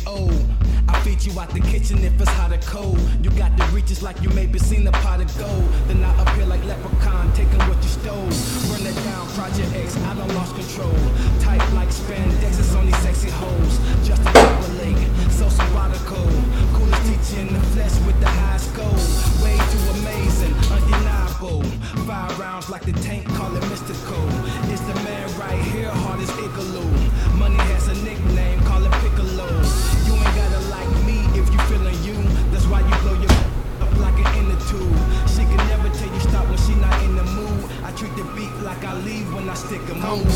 old. I feed you out the kitchen if it's hot or cold. You got the reaches like you maybe seen a pot of gold. Then I appear like leprechaun, taking what you stole. Run it down, Project X, I done lost control. Tight like spandex, it's only sexy hoes. Just a Timberlake, so erotical. Coolest teacher in the flesh with the high skull. Way too amazing, undeniable. 5 rounds like the tank, call it mystical. It's the man right here, hard as igloo. Money has a nickname, call it Piccolo. You ain't gotta like me if you feeling you. That's why you blow your up like an inner tube. She can never tell you stop when she not in the mood. I treat the beat like I leave when I stick a move.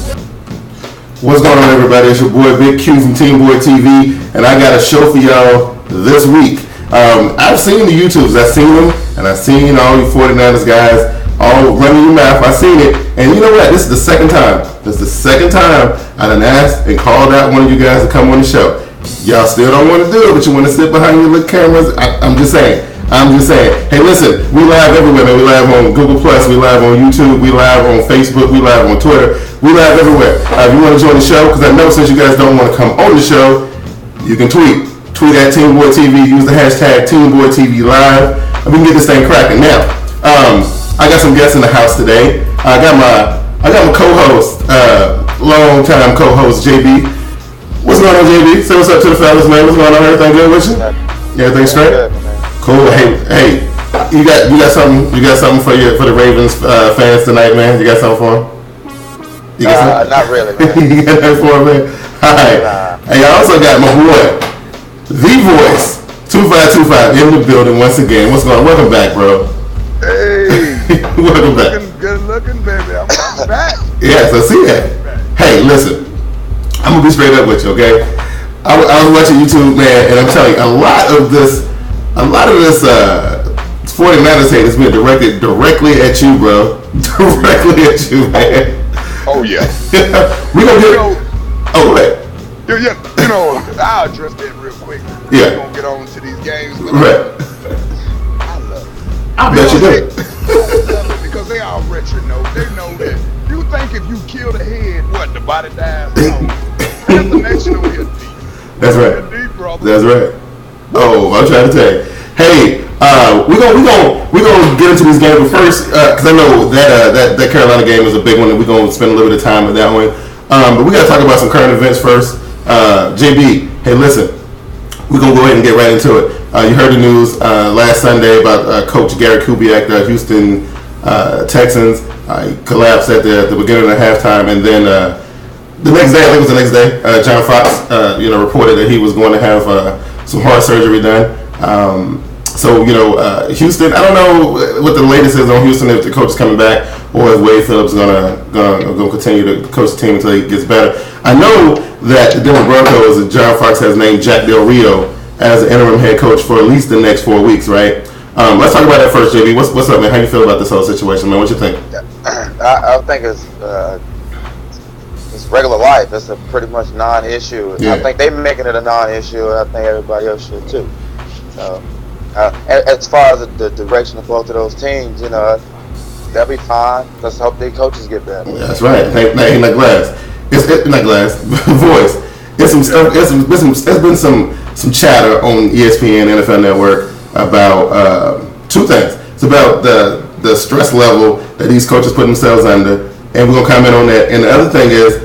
What's going on, everybody? It's your boy Big Q from TeamBoydTV, and I got a show for y'all this week. I've seen the YouTubes, I've seen them, and I've seen all you 49ers guys all running your mouth. I've seen it, and you know what? This is the second time. I done asked and called out one of you guys to come on the show. Y'all still don't want to do it, but you want to sit behind your little cameras. I'm just saying. Hey, listen, we live everywhere, man. We live on Google+, we live on YouTube, we live on Facebook, we live on Twitter, we live everywhere. If you want to join the show, because I know since you guys don't want to come on the show, you can tweet at TeamBoydTV, use the hashtag TeamBoydTVLive, and we can get this thing cracking. Now, I got some guests in the house today. I got my co-host, long-time co-host, JB. What's going on, JB? Say what's up to the fellas, man. What's going on? Everything good with you? Everything straight? Good, cool. Hey, you got something for the Ravens fans tonight, man? You got something for them? You got something? Not really, man. You got that for them, man? All right. Hey, I also got my boy, TheVoice2525 in the building once again. What's going on? Welcome back, bro. Hey. Welcome back. Good looking, baby. I'm back. Yes, I see that. Hey, listen. I'm gonna be straight up with you, okay? I was watching YouTube, man, and I'm telling you, a lot of this 49ers hate has been directed directly at you, bro. Directly at you, man. Oh yeah. We gonna get. Oh, wait. Yeah. I'll address that real quick. Yeah. We're gonna get on to these games. Right. I love it. I bet you do. I love it because they all retro know. They know that. You think if you kill the head, what, the body dies? No. That's the next one here deep. That's right. Deep, brother. That's right. Oh, I'm trying to tell you. Hey, we're gonna get into this game, but first, because I know that Carolina game is a big one, and we're gonna spend a little bit of time with that one. But we gotta talk about some current events first. JB, hey, listen, we're gonna go ahead and get right into it. You heard the news last Sunday about Coach Gary Kubiak, the Houston Texans. He collapsed at the beginning of the halftime, and then the next day, I think it was the next day, John Fox, reported that he was going to have some heart surgery done. So Houston, I don't know what the latest is on Houston, if the coach is coming back or if Wade Phillips is gonna continue to coach the team until he gets better. I know that the Denver Broncos and John Fox has named Jack Del Rio as the interim head coach for at least the next 4 weeks, right? Let's talk about that first, JB. What's up, man? How you feel about this whole situation, man? What you think? I think it's regular life. It's a pretty much non-issue. Yeah. I think they're making it a non-issue, and I think everybody else should too. So, as far as the direction of both of those teams, they'll be fine. Let's hope their coaches get better. That's right. Ain't like glass. It's not glass. Voice. There's been some chatter on ESPN, NFL Network about two things. It's about the stress level that these coaches put themselves under, and we're gonna comment on that. And the other thing is,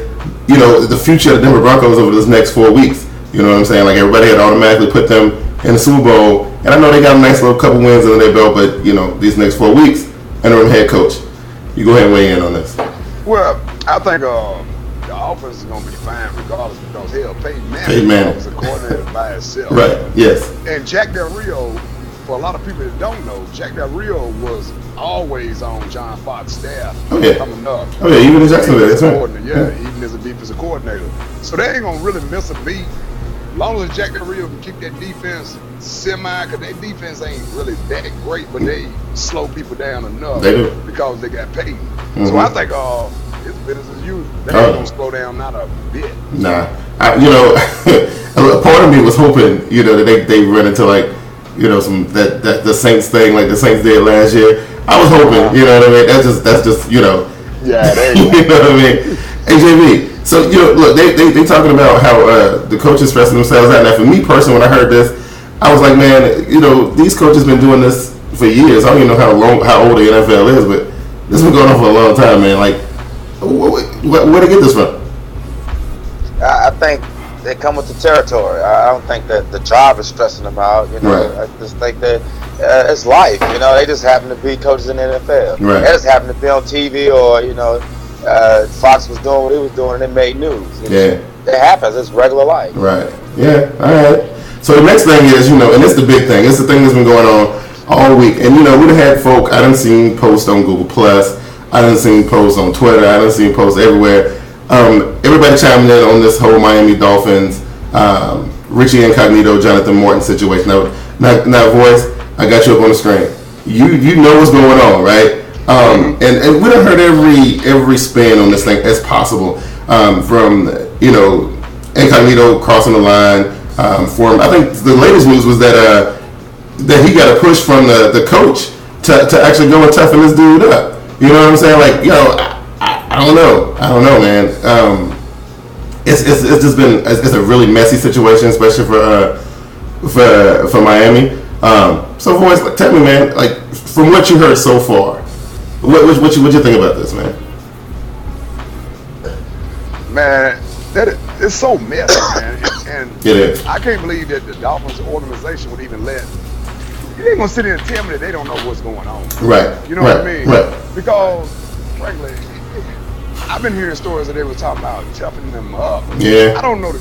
the future of the Denver Broncos over this next 4 weeks. You know what I'm saying? Like, everybody had automatically put them in the Super Bowl, and I know they got a nice little couple wins under their belt, but these next 4 weeks, interim head coach. You go ahead and weigh in on this. Well, I think the offense is going to be fine regardless because Peyton Manning was a coordinator by himself. Right. Yes. And Jack Del Rio, for a lot of people that don't know, Jack Del Rio was always on John Fox's staff coming up. Oh yeah, even in Jacksonville, that's right. Even as a defensive coordinator. So they ain't gonna really miss a beat. As long as Jack Del Rio can keep that defense because their defense ain't really that great, but they slow people down enough. They do. Because they got Peyton. Mm-hmm. So I think it's business as usual. They ain't gonna slow down not a bit. Nah. A part of me was hoping, that they run into the Saints thing like the Saints did last year. I was hoping, you know what I mean? That's just Yeah, there you go. You know what I mean? Hey, JB, So look, they talking about how the coaches stressing themselves out. Now, for me personally, when I heard this, I was like, man, these coaches been doing this for years. I don't even know how old the NFL is, but this has been going on for a long time, man. Like, where to get this from? I think they come with the territory. I don't think that the job is stressing them out. Right. I just think that it's life. They just happen to be coaches in the NFL. Right. They just happen to be on TV, or Fox was doing what he was doing, and it made news. It happens. It's regular life. Right. Yeah. All right. So the next thing is, and it's the big thing. It's the thing that's been going on all week. And we've had folk. I done seen posts on Google Plus. I done seen posts on Twitter. I done seen posts everywhere. Everybody chiming in on this whole Miami Dolphins, Richie Incognito, Jonathan Morton situation. Now, voice, I got you up on the screen. You know what's going on, right? And we done heard every spin on this thing as possible. From Incognito crossing the line. I think the latest news was that he got a push from the coach to actually go and toughen this dude up. You know what I'm saying? Like, I don't know, man. It's just been it's a really messy situation, especially for Miami. So, voice, tell me, man, like from what you heard so far, what you think about this, man? Man, it's so messy, man, and it is. I can't believe that the Dolphins organization would even let. You ain't gonna sit here and tell me that they don't know what's going on. Right. You know what I mean? Right. Because, frankly, I've been hearing stories that they were talking about toughening them up. Yeah. I don't know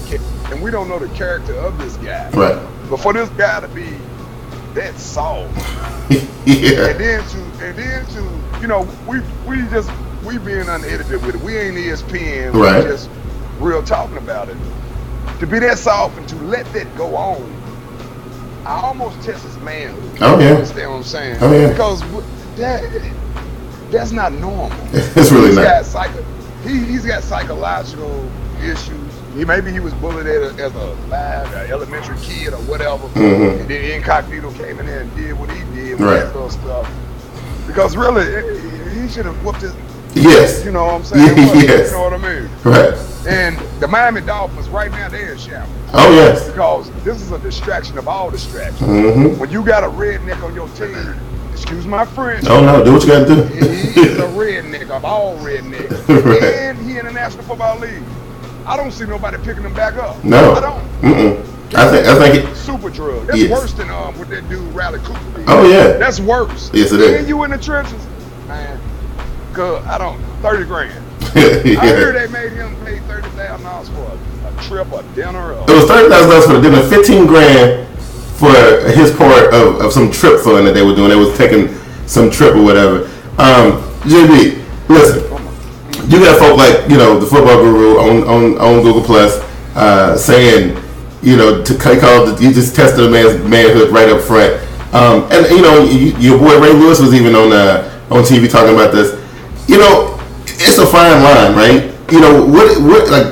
and we don't know the character of this guy. Right. But for this guy to be that soft, yeah. and then to we being unedited with it. We ain't ESPN. Right. We just real talking about it. To be that soft and to let that go on, I almost test his manhood. Oh yeah. You understand what I'm saying? Oh yeah. Because that's not normal. It's really not. He's got psychological issues. Maybe he was bullied as a elementary kid or whatever, and then Incognito came in there and did what he did with that little stuff. Because really, he should have whooped his. Yes. You know what I'm saying? Yes. You know what I mean? Right. And the Miami Dolphins right now they're in shambles. Oh yes. Because this is a distraction of all distractions. Mm-hmm. When you got a redneck on your team, excuse my French. Oh no, do what you got to do. He's a redneck of all rednecks, right. And he in the National Football League. I don't see nobody picking him back up. No, I don't. I think it, super drug. That's worse than what that dude Riley Cooper did. Oh yeah, that's worse. Yes, it is. And you in the trenches, man. Good. I don't. $30,000. yeah. I heard they made him pay $30,000 for a trip, a dinner. It was $30,000 for the dinner, $15,000 for his part of some trip fund that they were doing. They was taking some trip or whatever. JB, listen, you got folk like the football guru on Google Plus saying he just tested a man's manhood right up front. And your boy Ray Lewis was even on TV talking about this. It's a fine line, right? What like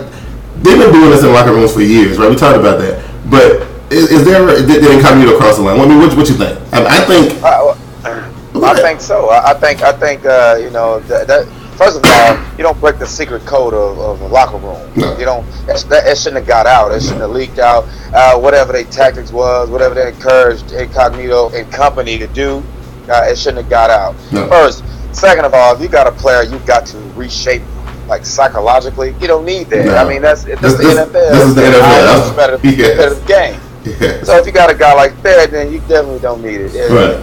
they've been doing this in locker rooms for years, right? We talked about that. But is there did Incognito cross the line? I mean, what you think? I think. I think so. I think that first of all, you don't break the secret code of a locker room. No. You don't. It shouldn't have got out. It shouldn't have leaked out. Whatever their tactics was, whatever they encouraged Incognito and company to do, it shouldn't have got out. No. First. Second of all, if you got a player, you got to reshape, like psychologically. You don't need that. No. I mean, this the NFL. This is the NFL. That's competitive game. Yes. So if you got a guy like that, then you definitely don't need it. Right.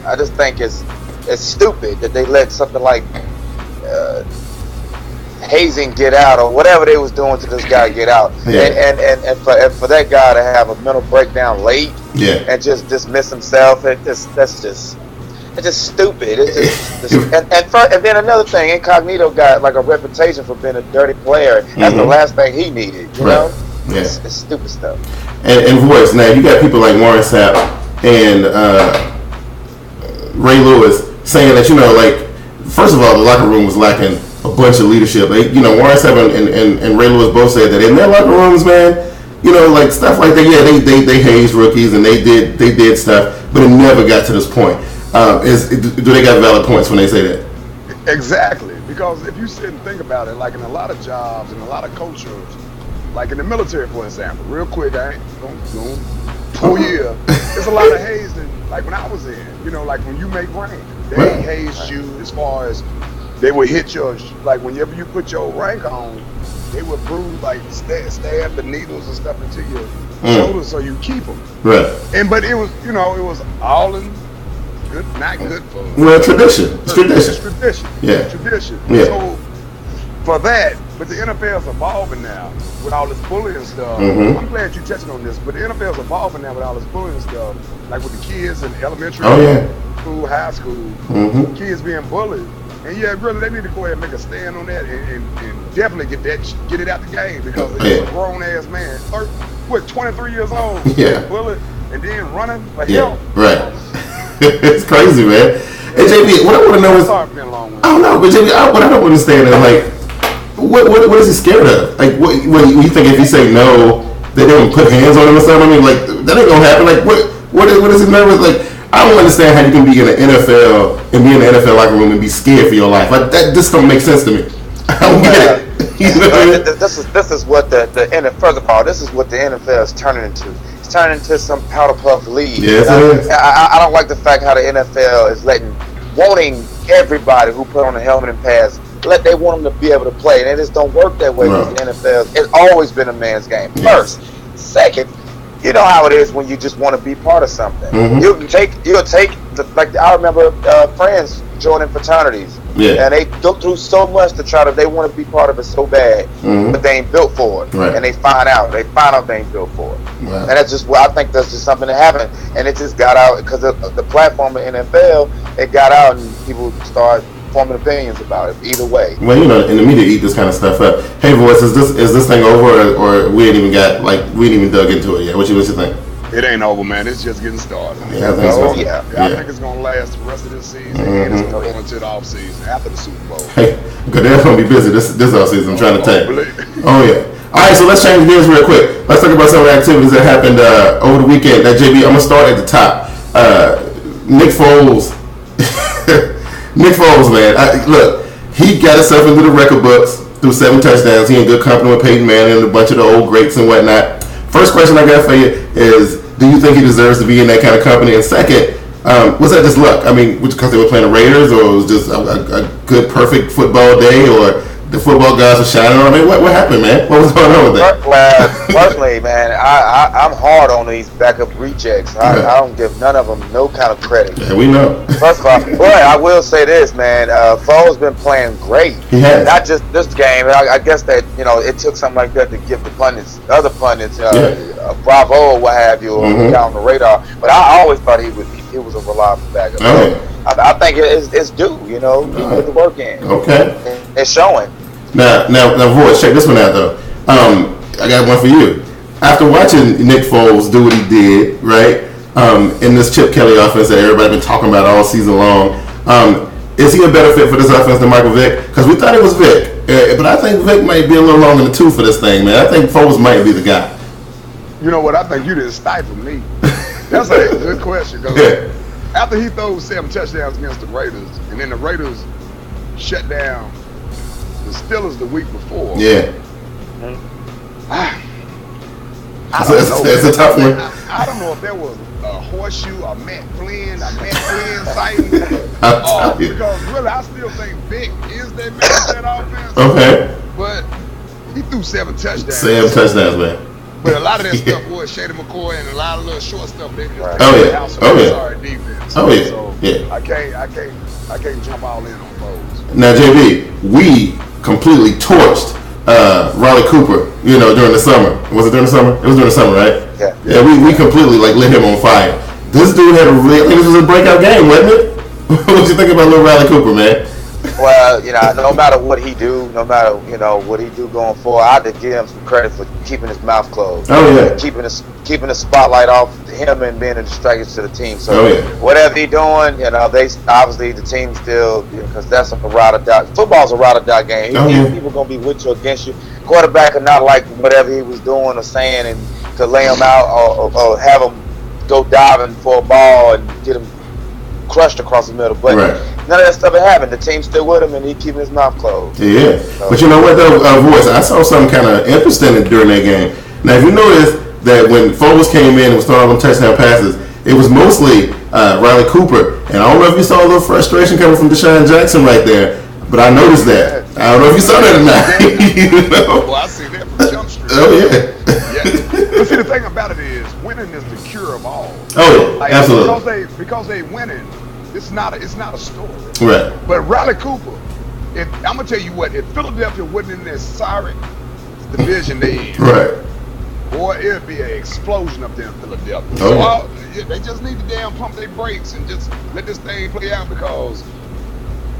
I just think it's stupid that they let something like hazing get out or whatever they was doing to this guy get out. Yeah. And for that guy to have a mental breakdown late and just dismiss himself, that's just stupid. It's just and then another thing, Incognito got like a reputation for being a dirty player. That's the last thing he needed. You know? Yeah. It's stupid stuff. And voice, now you got people like Warren Sapp and Ray Lewis saying that like first of all the locker room was lacking a bunch of leadership. Warren Sapp and Ray Lewis both said that in their locker rooms, man, like stuff like that. Yeah, they hazed rookies and they did stuff, but it never got to this point. Do they got valid points when they say that? Exactly, because if you sit and think about it, like in a lot of jobs and a lot of cultures, like in the military, for example, real quick, I ain't gonna pull you up. There's a lot of hazing. Like when I was in, like when you make rank, they hazed you as far as they would hit your, like whenever you put your rank on, they would bruise, like stab the needles and stuff into your shoulders so you keep them. Right. But it was, it was all in good, not good for. Well, tradition. It's tradition. It's tradition. Yeah. It's tradition. Yeah. So for that, but the NFL's evolving now with all this bullying stuff. Mm-hmm. I'm glad you're touching on this, but the NFL's evolving now with all this bullying stuff, like with the kids in elementary school, high school, kids being bullied. And yeah, really, they need to go ahead and make a stand on that and definitely get it out the game, because it's a grown ass man, 23 years old, bullied and then running for help. Right. It's crazy, man. Hey, JB, what I want to know is, I don't know, but JB, what I don't understand is like, what is he scared of? Like, what you think if he say no, they don't put hands on him or something? I mean, like, that ain't gonna happen. Like, what is he nervous? Like, I don't understand how you can be in the NFL and be in the NFL locker room and be scared for your life. Like, that just don't make sense to me. I don't get it. You know what I mean? This is what the NFL. First of all, this is what the NFL is turning into. It's turning into some powder puff league. Yes, it is. I don't like the fact how the NFL is wanting everybody who put on a helmet and pads. They want them to be able to play, and it just don't work that way. With the NFL, it's always been a man's game. First, second, you know how it is when you just want to be part of something. You'll take I remember friends joining fraternities, and they go through so much to they want to be part of it so bad, but they ain't built for it, and they find out they ain't built for it, and that's just I think that's just something that happened, and it just got out because the platform of NFL, it got out and people start forming opinions about it either way. Well, in the media eat this kind of stuff up. Hey, Voice, is this thing over, or we ain't even dug into it yet? What you think? It ain't over, man. It's just getting started. Yeah, I think so. I think it's gonna last the rest of this season, and it's gonna go into the off season after the Super Bowl. Hey, because they're gonna be busy this off season. I'm trying to tell you. Oh yeah. All right, so let's change gears real quick. Let's talk about some of the activities that happened over the weekend. Now, JB, I'm gonna start at the top. Nick Foles. Nick Foles, man. Look, he got himself into the record books through 7 touchdowns. He in good company with Peyton Manning and a bunch of the old greats and whatnot. First question I got for you is, do you think he deserves to be in that kind of company? And second, was that just luck? I mean, because they were playing the Raiders, or it was just a good, perfect football day, or the football guys were shining on? I mean, what happened, man? What was going on with that? Personally, man, I'm hard on these backup rejects. I don't give none of them no kind of credit. Yeah, we know. First of all, boy, I will say this, man. Foles been playing great. He has. Not just this game. I guess that it took something like that to give the other pundits, bravo or what have you, or down the radar. But I always thought he was a reliable backup. I think it's due. He put the work in. Okay. It's showing. Now, Voice, check this one out though. I got one for you. After watching Nick Foles do what he did, right, in this Chip Kelly offense that everybody been talking about all season long, is he a better fit for this offense than Michael Vick? Because we thought it was Vick, but I think Vick might be a little long in the tooth for this thing, man. I think Foles might be the guy. You know what? I think you didn't stifle me. That's a good question. Because after he throws 7 touchdowns against the Raiders, and then the Raiders shut down the Steelers the week before. Yeah. It's a tough one. I don't know if there was a horseshoe, a Matt Flynn sighting. Because really, I still think Vic is that man of that offense. Okay. But he threw 7 touchdowns. 7 touchdowns, man. But a lot of that stuff was Shady McCoy and a lot of little short stuff. They just defense. So I can't jump all in on Foles. Now, JB, we completely torched Riley Cooper, during the summer. Was it during the summer? It was during the summer, right? Yeah, we completely lit him on fire. This dude had I think this was a breakout game, wasn't it? What you think about little Riley Cooper, man? Well, no matter what he do, what he do going forward, I had to give him some credit for keeping his mouth closed. Oh yeah. Keeping the spotlight off him and being a distraction to the team. So whatever he doing, they obviously the team still, because that's a ride or die. Football's a ride or die game. People gonna be with you or against you. Quarterback are not like whatever he was doing or saying, and to lay him out or have him go diving for a ball and get him crushed across the middle. But none of that stuff had happened. The team's still with him, and he keeping his mouth closed. Yeah, so. But you know what though, Voice, I saw something kind of interesting during that game. Now, if you notice that when Foles came in and was throwing all them touchdown passes, it was mostly Riley Cooper, and I don't know if you saw a little frustration coming from Deshaun Jackson right there, but I noticed that. I don't know if you saw that or not. You know? Well, I see that from Jump Street. Oh yeah. But see, the thing about it is, winning is the cure of all. Oh yeah, like, absolutely. Because they winning, it's not a story. Right. But Riley Cooper, I'm gonna tell you what, if Philadelphia wasn't in that sorry division they in, right. Boy, it'd be an explosion up there in Philadelphia. Oh, so they just need to damn pump their brakes and just let this thing play out, because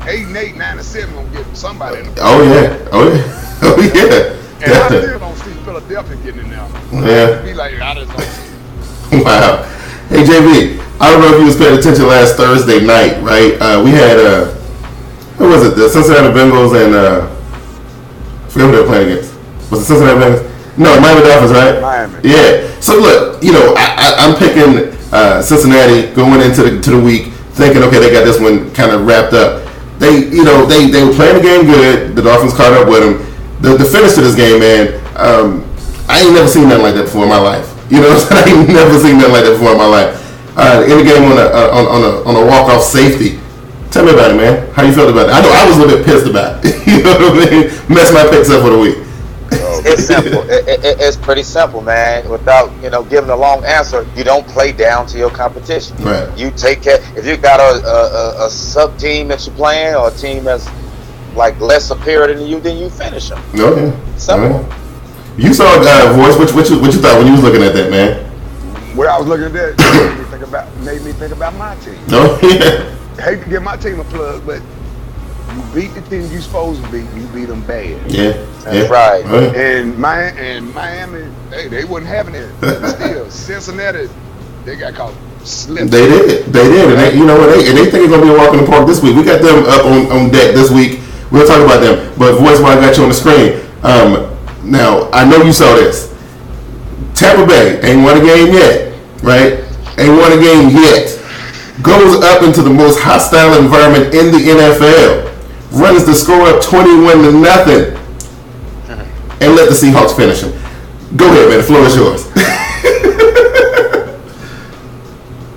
8-8, 9-7 gonna get somebody in the Oh yeah. And I still don't see Philadelphia getting in there. Yeah. Be like, I just don't see it. Wow. Hey JB, I don't know if you was paying attention last Thursday night, right? We had who was it? The Cincinnati Bengals and I forget who they were playing against. Was it Cincinnati Bengals? No, Miami Dolphins, right? Miami. Yeah. So look, I'm picking Cincinnati going into the week, thinking, okay, they got this one kind of wrapped up. They were playing the game good. The Dolphins caught up with them. The finish to this game, man, I ain't never seen nothing like that before in my life. You know what I'm saying? I ain't never seen nothing like that before in my life. In the game on a walk-off safety. Tell me about it, man. How you felt about it? I know I was a little bit pissed about it. You know what I mean? Messed my picks up for the week. It's simple. It's pretty simple, man. Without giving a long answer, you don't play down to your competition. Right. You take care. If you got a sub team that you're playing, or a team that's like less superior than you, then you finish them. Okay. Simple. Right. You saw Voice. What you thought when you was looking at that, man? When I was looking at that, made me think about my team. Oh yeah. I hate to give my team a plug, but you beat the team you supposed to beat. You beat them bad. Yeah. That's right. And Miami, they wasn't having it. Still, Cincinnati, they got caught slipping. They did, and they, you know what? They think it's gonna be a walk in the park this week. We got them up on deck this week. We'll talk about them. But Voice, while I got you on the screen, now I know you saw this. Tampa Bay ain't won a game yet, right? Ain't won a game yet. Goes up into the most hostile environment in the NFL. Runs the score up 21-0, and let the Seahawks finish him. Go ahead, man. The floor is yours.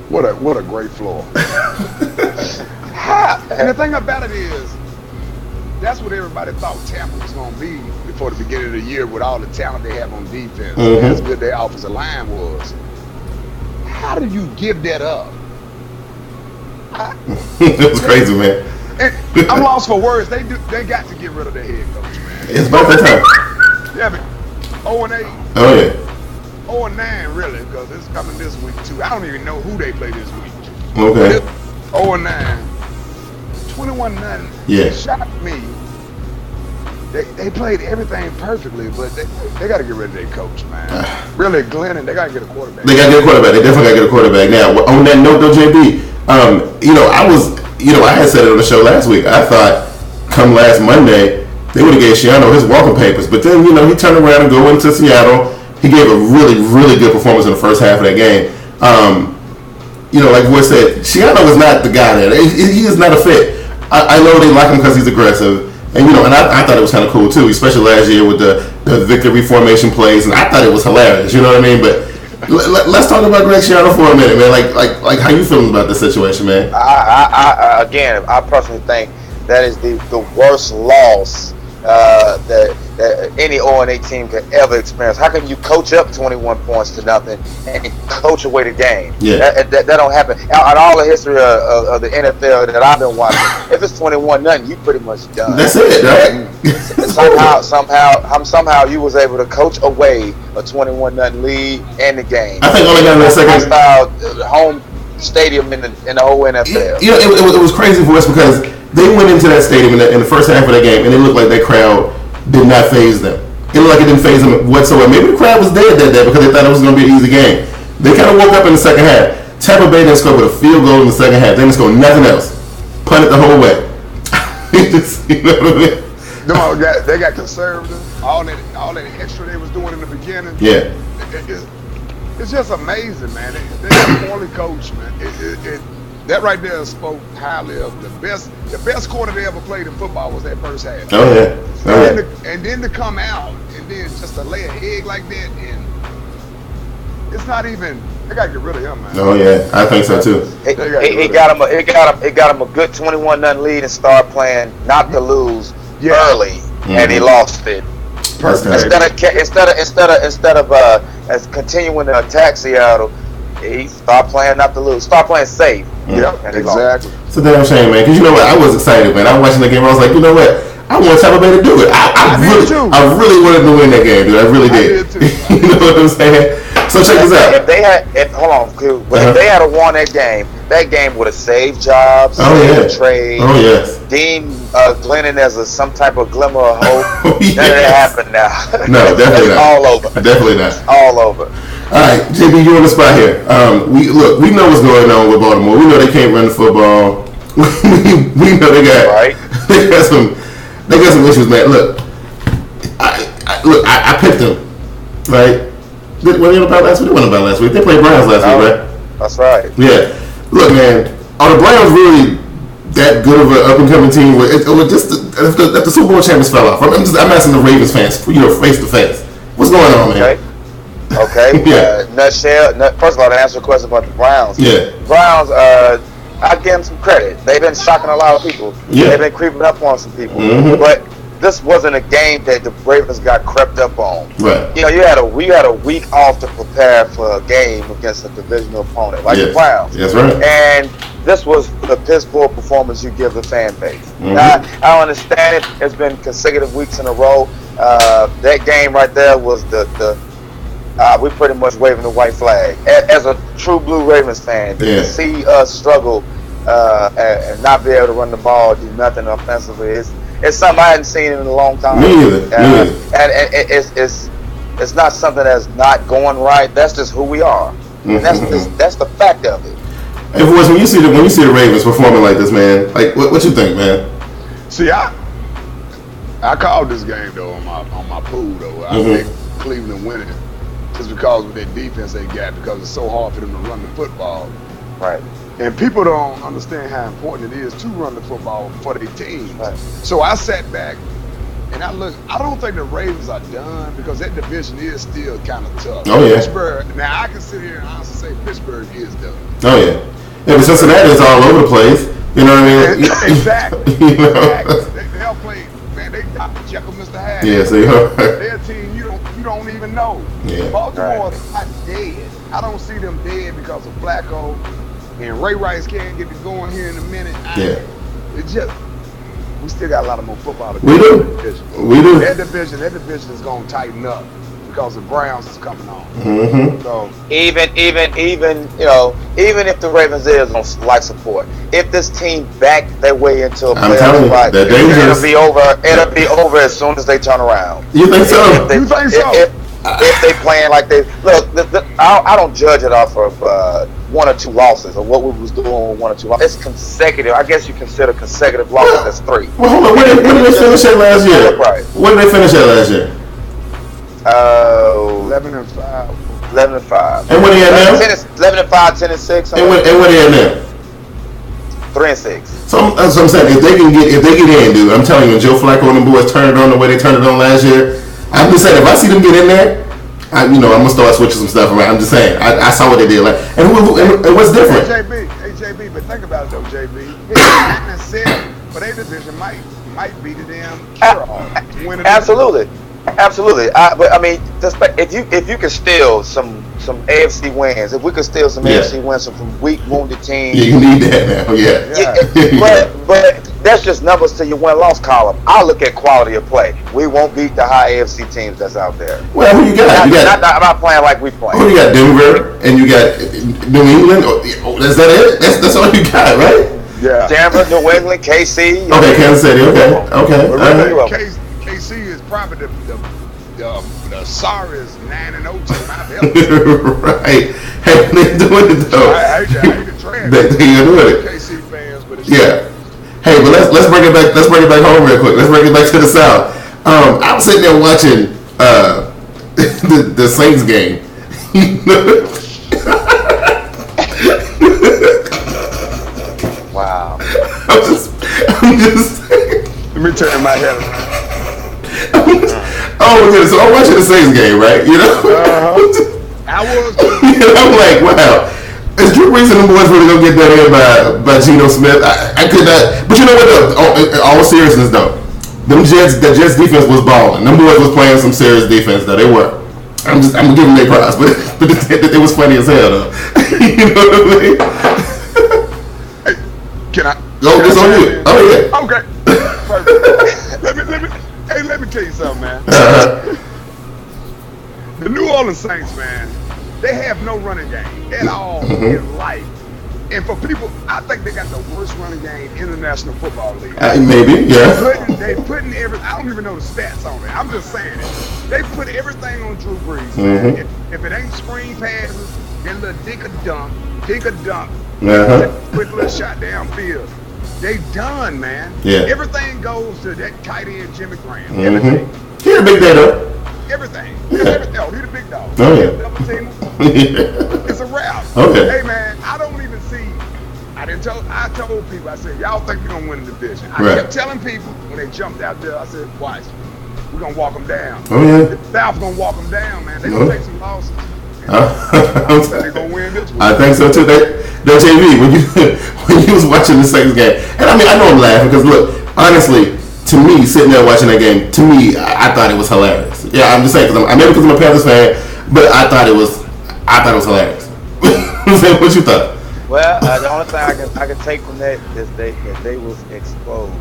What a great floor. And the thing about it is, that's what everybody thought Tampa was going to be before the beginning of the year, with all the talent they have on defense. Mm-hmm. As good their offensive line was. How did you give that up? It was crazy, man. And I'm lost for words. They got to get rid of their head coach, man. It's about that time. Yeah, but 0-8. Oh yeah. 0-9, really, because it's coming this week too. I don't even know who they play this week. Okay. 0-9. 21-0. Yeah. It shocked me. They played everything perfectly, but they got to get rid of their coach, man. Really, Glennon, they got to get a quarterback. They got to get a quarterback. They definitely got to get a quarterback. Now, on that note, though, JB, I had said it on the show last week. I thought come last Monday, they would have gave Shiano his walking papers. But then, he turned around and go into Seattle. He gave a really, really good performance in the first half of that game. Like Voice said, Shiano is not the guy there. He is not a fit. I know they like him because he's aggressive. And I thought it was kind of cool too, especially last year with the victory formation plays, and I thought it was hilarious. You know what I mean? But let's talk about Greg Schiano for a minute, man. Like how you feeling about this situation, man? I personally think that is the worst loss that any 0-8 team could ever experience. How can you coach up 21 points to nothing and coach away the game? Yeah. That don't happen. Out all the history of the NFL that I've been watching, if it's 21-0, you pretty much done. That's it, right? Somehow you was able to coach away a 21-0 lead and the game. I think only got in that second style home stadium in the whole NFL. It was crazy for us because they went into that stadium in the first half of that game, and it looked like that crowd did not faze them. It looked like it didn't faze them whatsoever. Maybe the crowd was dead that day because they thought it was going to be an easy game. They kind of woke up in the second half. Tampa Bay didn't score with a field goal in the second half. They didn't score nothing else. Punted the whole way. You know what I mean? They got conservative. All that extra they was doing in the beginning. Yeah. It's just amazing, man. They're poorly coached, man. that right there spoke highly of the best quarter they ever played in football was that first half. Oh yeah. And then to come out and then just to lay an egg like that, and it's not even. They gotta get rid of him, man. Oh yeah, I think so too. It got him a good 21-0 lead and start playing not to lose early, and he lost it. Instead of as continuing to attack Seattle, he started playing not to lose, start playing safe. And Exactly. It's a damn shame, man. Because you know what, I was excited, man. I was watching the game. I was like, you know what, I want Tampa Bay to do it. I really wanted to win that game, dude. I really did. You know what I'm saying? So check this out. If they had won that game would have saved jobs, saved trade. Oh yes. Dean Glennon as some type of glimmer of hope. Yes. That ain't happen now. No, definitely not. All over. Definitely not. All over. All right, JB, you on the spot here. We know what's going on with Baltimore. We know they can't run the football. we know they got some issues, man. Look, I picked them, right? What they won about last week? They won about last week. They played Browns last week, right? That's right. Yeah. Look, man, are the Browns really that good of an up-and-coming team? Or just if the Super Bowl champions fell off? I'm asking the Ravens fans, face to face. What's going on, man? Okay. Yeah. Nutshell. First of all, to answer a question about the Browns. Yeah. Browns. I give them some credit. They've been shocking a lot of people. Yeah. They've been creeping up on some people. Mm-hmm. But this wasn't a game that the Ravens got crept up on. Right. You know, we had a week off to prepare for a game against a divisional opponent like the Browns. That's right. And this was the piss poor performance you give the fan base. Mm-hmm. I understand it. It's been consecutive weeks in a row. That game right there was we pretty much waving the white flag. As a true Blue Ravens fan, to see us struggle and not be able to run the ball, do nothing offensively, it's something I hadn't seen in a long time. Me either. And it's not something that's not going right. That's just who we are. And that's the fact of it. Hey, boys, when you see the Ravens performing like this, man, like what you think, man? See, I called this game though on my pool though. I think Cleveland winning. Just because of that defense they got, because it's so hard for them to run the football. Right. And people don't understand how important it is to run the football for their teams. Right. So I sat back and I looked. I don't think the Ravens are done because that division is still kind of tough. Oh yeah. Pittsburgh. Now I can sit here and honestly say Pittsburgh is done. Oh yeah. Yeah, but Cincinnati is all over the place. You know what I mean? Exactly. You know? Exactly. They'll play. Man, they Dr. Jekyll, Mr. Hyde. Yeah, so their team, you don't even know. Yeah. Baltimore is not dead. I don't see them dead because of Flacco, and Ray Rice can't get it going here in a minute. It's just we still got a lot of more football to We do. That division is going to tighten up because the Browns is coming on. Mm-hmm. So even if the Ravens is on life support, if this team back their way into a playoff fight, it'll be over. It'll be over as soon as they turn around. You think so? If they playing like they look, I don't judge it off of one or two losses or what we was doing with one or two losses. It's consecutive. I guess you consider consecutive losses as three. Well, hold on. When did they finish at last year? Right. When did they finish at last year? 11-5. 11-5. And what are they at now? 11-5, 10-6. And what are they at now? 3-6. So that's what I'm saying. If they get in, dude, I'm telling you, Joe Flacco and the boys turn it on the way they turned it on last year. I'm just saying, if I see them get in there, I'm gonna start switching some stuff around. I'm just saying, I saw what they did. And what's different? Hey JB, but think about it though, JB. It's 9-7, but their division might be the damn cure-all. Absolutely. But I mean, if you can steal some AFC wins, if we could steal some AFC wins from weak wounded teams, you need that now. But that's just numbers to your win-loss column. I look at quality of play. We won't beat the high AFC teams that's out there. Well, who you got? I'm not playing like we play. Who you got? Denver, and you got New England. Is that it? That's all you got, right? Yeah. Denver, New England, KC. Okay, Kansas City. Okay. KC is probably the sorriest 9-0 team I've ever seen. Right. Hey, they're doing it though. I hate the trend. They're doing it. KC fans, but it's Hey, but let's bring it back. Let's bring it back home real quick. Let's bring it back to the South. I was sitting there watching the Saints game. Let me turn my head around. Oh my goodness! So I'm watching the Saints game, right? You know, I was. I'm like, wow. Is Drew Brees and the boys really gonna get that in by Geno Smith? I could not. But you know what? Though, all seriousness though, the Jets defense was balling. Them boys was playing some serious defense though. They were. I'm gonna give them their props, but it was funny as hell though. You know what I mean? Hey, can I? Oh, it's on you. Oh yeah. Okay. Perfect. Let me tell you something, man. The New Orleans Saints, man, they have no running game at all in life. And for people, I think they got the worst running game in the National Football League. Maybe, yeah. They putting every. I don't even know the stats on it. I'm just saying it. They put everything on Drew Brees. Man. If it ain't screen passes, then little dink a dunk, quick little shot downfield. They done, man. Yeah. Everything goes to that tight end Jimmy Graham. Everything. He a big day though. Everything. Oh, he's a big dog. Oh yeah. Double team. It's a wrap. Okay. Hey man, I don't even see. I told people. I said, y'all think we're gonna win the division? I kept telling people when they jumped out there. I said, watch, we're gonna walk them down. Oh yeah. The South gonna walk them down, man. They gonna take some losses. They're gonna win this one. I think so too. That JV when you was watching the Saints game, and I mean I know I'm laughing because look, honestly, to me sitting there watching that game, to me I thought it was hilarious. Yeah, I'm just saying because I'm a Panthers fan, but I thought it was hilarious. What you thought? Well, the only thing I can take from that is that they was exposed.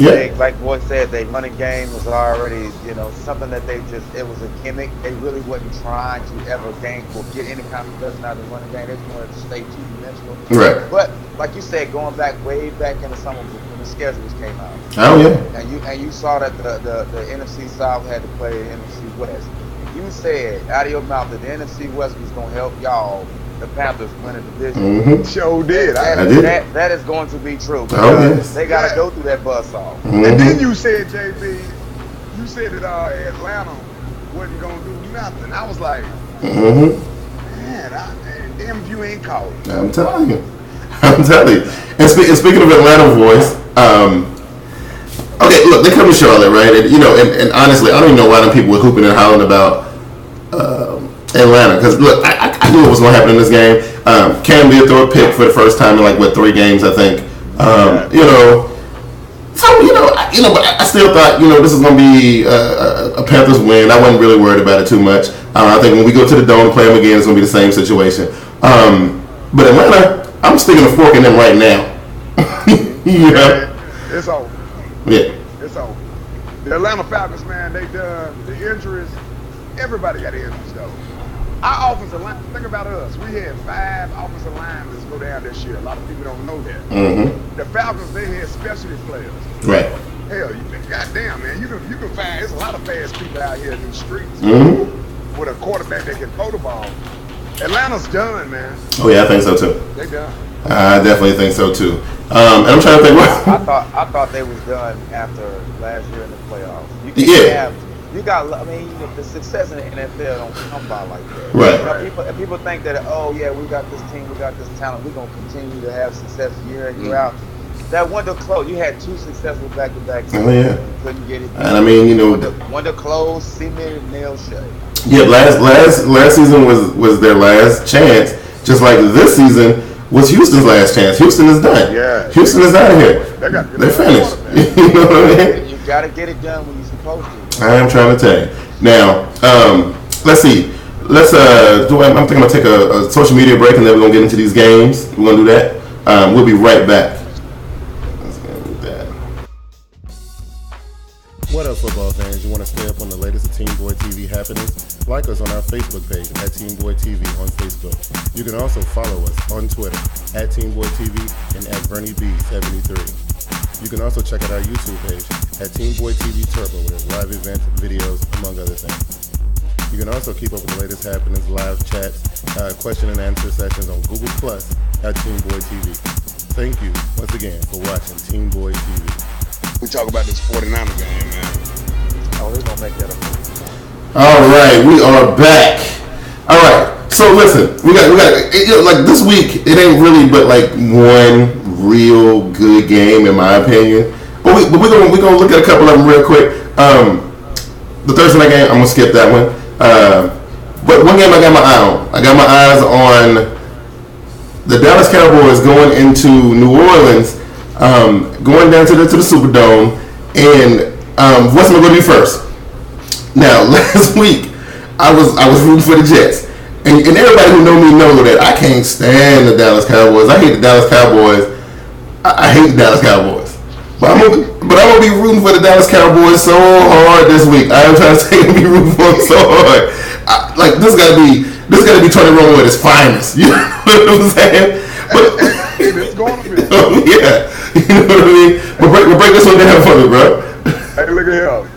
Yeah. Like Boy said, their running game was already, something that it was a gimmick. They really wasn't trying to ever get any kind of possession out of the running game. They just wanted to stay two-dimensional. Right. But like you said, going way back in the summer when the schedules came out. Oh yeah. And you saw that the NFC South had to play the NFC West. You said out of your mouth that the NFC West was going to help y'all. The Panthers win a division. Sure did. I did. That is going to be true. Yes. They got to go through that buzzsaw. And then you said, JB, that Atlanta wasn't going to do nothing. I was like, man, damn if you ain't called. I'm telling you. And speaking of Atlanta voice, okay, look, they come to Charlotte, right? And honestly, I don't even know why them people were hooping and hollering about Atlanta, because look, I knew what was going to happen in this game. Cam did throw a pick for the first time in 3 games, I think. But I still thought this is going to be a Panthers win. I wasn't really worried about it too much. I think when we go to the Dome and play them again, it's going to be the same situation. But Atlanta, I'm sticking a fork in them right now. It's over. Yeah. It's over. The Atlanta Falcons, man, they done the injuries. Everybody got injuries though. Our offensive line, think about us. We had 5 offensive linemen go down this year. A lot of people don't know that. The Falcons, they had specialty players. Right. Hell, goddamn, man, you can find there's a lot of fast people out here in the streets with a quarterback that can throw the ball. Atlanta's done, man. Oh yeah, I think so too. They done. I definitely think so too. And I'm trying to think. I thought they was done after last year in the playoffs. The success in the NFL don't come by like that. Right. People think that, we got this team, we got this talent, we're gonna continue to have success year in year out. That window closed. You had 2 successful back-to-back seasons. Oh yeah. You couldn't get it. And I mean, window closed, cemented, nail shut. Yeah, last season was their last chance. Just like this season was Houston's last chance. Houston is done. Yeah. Houston is out of here. They're finished. You know what I mean? You gotta get it done when you're supposed to. I am trying to tell you. Now, let's see. I'm thinking I'm gonna take a social media break and then we're gonna get into these games. We're gonna do that. We'll be right back. Let's do that. What up, football fans? You want to stay up on the latest of TeamBoydTV happenings? Like us on our Facebook page at TeamBoydTV on Facebook. You can also follow us on Twitter at TeamBoydTV and at BernieB73. You can also check out our YouTube page at TeamBoydTV Turbo with live events, videos, among other things. You can also keep up with the latest happenings, live chats, question and answer sessions on Google Plus at TeamBoydTV. Thank you once again for watching TeamBoydTV. We talk about this 49er game, man. Oh, we're gonna make that a All right, we are back. All right, so listen, we got this week. It ain't really but one real good game in my opinion. But we're gonna look at a couple of them real quick. The Thursday night game, I'm gonna skip that one. But one game I got my eye on. I got my eyes on the Dallas Cowboys going into New Orleans, going down to the Superdome, and what's going to be first? Now, last week I was rooting for the Jets, and everybody who know me know that I can't stand the Dallas Cowboys. I hate the Dallas Cowboys. I hate the Dallas Cowboys. But I'm gonna be rooting for the Dallas Cowboys so hard this week. I am trying to say be rooting for them so hard. This gotta be Tony Romo at his finest. You know what I'm saying? But it's going to be. Yeah, you know what I mean. But break this one down for me, bro. Hey, look at him.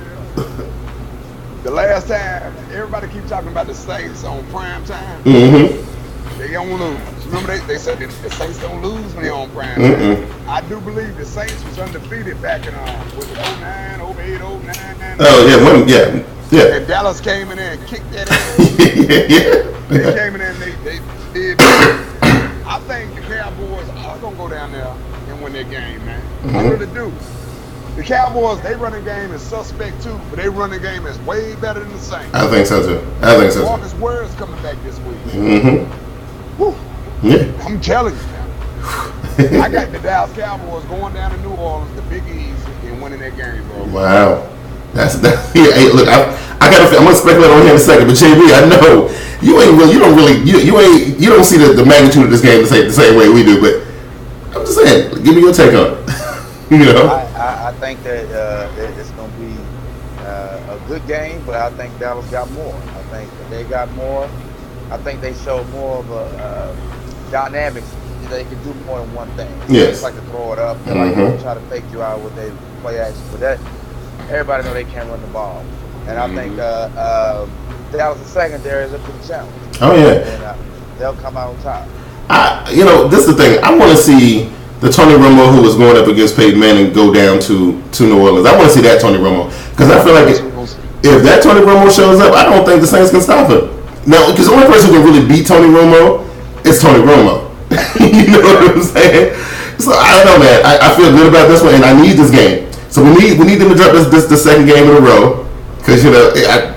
The last time, everybody keep talking about the Saints on prime time. Mm-hmm. They don't lose. Remember they said the Saints don't lose when they're on prime time. Mm-hmm. I do believe the Saints was undefeated back in was it 09, 08, 09? Oh yeah, yeah. And Dallas came in there and kicked that ass. Yeah. They came in there and they did. I think the Cowboys are gonna go down there and win their game, man. Mm-hmm. I really do. The Cowboys, they running game is suspect too, but they running game is way better than the Saints. I think so too. Marcus Ware's coming back this week. Mm-hmm. Whew. Yeah. I'm telling you, man. I got the Dallas Cowboys going down to New Orleans, the Big East, and winning that game, bro. Wow. That's yeah. Hey, look, I'm gonna speculate on him in a second, but JB, I know you don't see the magnitude of this game the same way we do, but I'm just saying, give me your take on it. You know, I think that it's going to be a good game, but I think Dallas got more. I think they got more. I think they showed more of a dynamics. They can do more than one thing. Yes. They just like to throw it up. They like to try to fake you out with their play action. But that everybody know they can't run the ball. And I think Dallas' secondary is a big challenge. Oh yeah. And they'll come out on top. This is the thing. I want to see the Tony Romo who was going up against Peyton Manning go down to New Orleans. I want to see that Tony Romo because I feel like if that Tony Romo shows up, I don't think the Saints can stop him. Now, because the only person who can really beat Tony Romo is Tony Romo. You know what I'm saying? So I don't know, man. I feel good about this one, and I need this game. So we need them to drop this the second game in a row because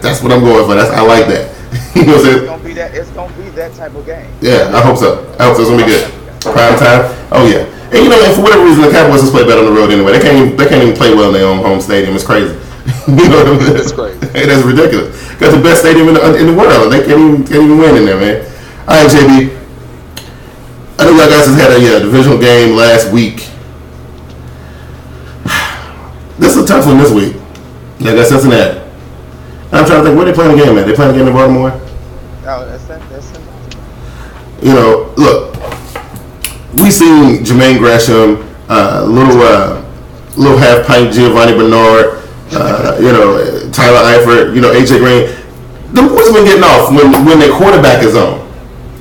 that's what I'm going for. I like that. You know what I'm saying? It's gonna be that type of game. Yeah, I hope so. It's gonna be good. Prime time. Oh yeah. And and for whatever reason, the Cowboys just play better on the road anyway. They can't even play well in their own home stadium. It's crazy. You know what I mean? That's crazy. Hey, that's ridiculous. Got the best stadium in the world. They can't even win in there, man. All right, JB. I know y'all guys just had a divisional game last week. This is a tough one this week. Y'all got Cincinnati. I'm trying to think where they playing the game at. They playing the game in Baltimore? Oh, that's Look, we seen Jermaine Gresham, little half pint Giovanni Bernard, Tyler Eifert, AJ Green. The boys have been getting off when their quarterback is on.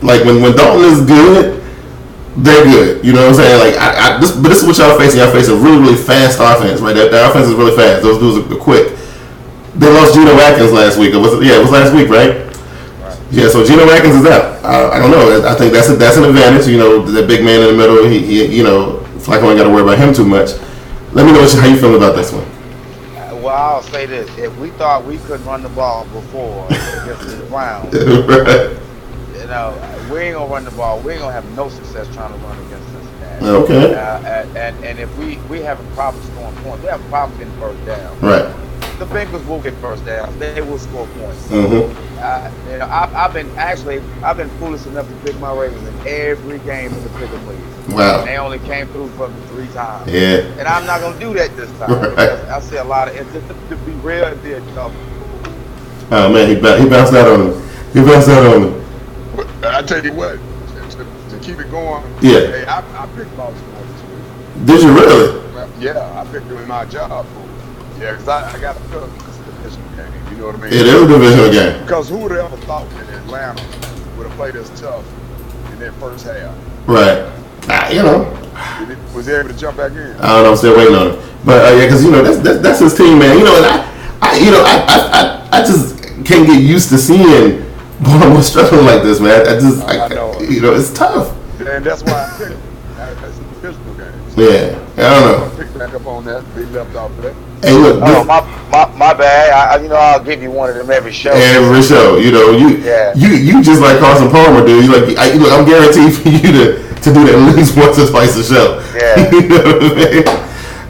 Like when Dalton is good, they're good. You know what I'm saying? Like but this is what y'all facing. Y'all facing a really, really fast offense, right? Their offense is really fast. Those dudes are quick. They lost Geno Atkins last week. It was last week, right? Yeah, so Geno Atkins is out. I don't know. I think that's an advantage. The big man in the middle. He Flacco ain't got to worry about him too much. Let me know how you feel about this one. Well, I'll say this: if we thought we couldn't run the ball before against the Browns, Right. we ain't gonna run the ball. We ain't gonna have no success trying to run against Cincinnati. Okay. And if we having problems scoring points, we have problems getting first down. Right. The Bengals will get first downs. They will score points. Mm-hmm. I've been foolish enough to pick my Ravens in every game in the pick'em league. Wow. They only came through for me 3 times. Yeah. And I'm not gonna do that this time. Right. Because I see a lot of to be real and be a tough. Oh man, he bounced out on him. I tell you what, to keep it going. Yeah. Hey, I picked Baltimore this week. Did you really? Yeah, I picked them in my job. Yeah, because I got to feel this is a divisional game. You know what I mean? It is a divisional game. Because who would have ever thought that Atlanta would have played us tough in their first half? Right. Was he able to jump back in? I don't know. I'm still waiting on it. But because that's his team, man. And I just can't get used to seeing Baltimore struggling like this, man. I know. It's tough. And that's why I picked him. the divisional games. Yeah, I don't know. Pick back up on that. They left off of that. Hey, look. Oh, my bad. I'll give you one of them every show. Every show, you just like Carson Palmer, dude. Look, I'm guaranteed for you to do that at least once or twice a show. Yeah. You know what I mean?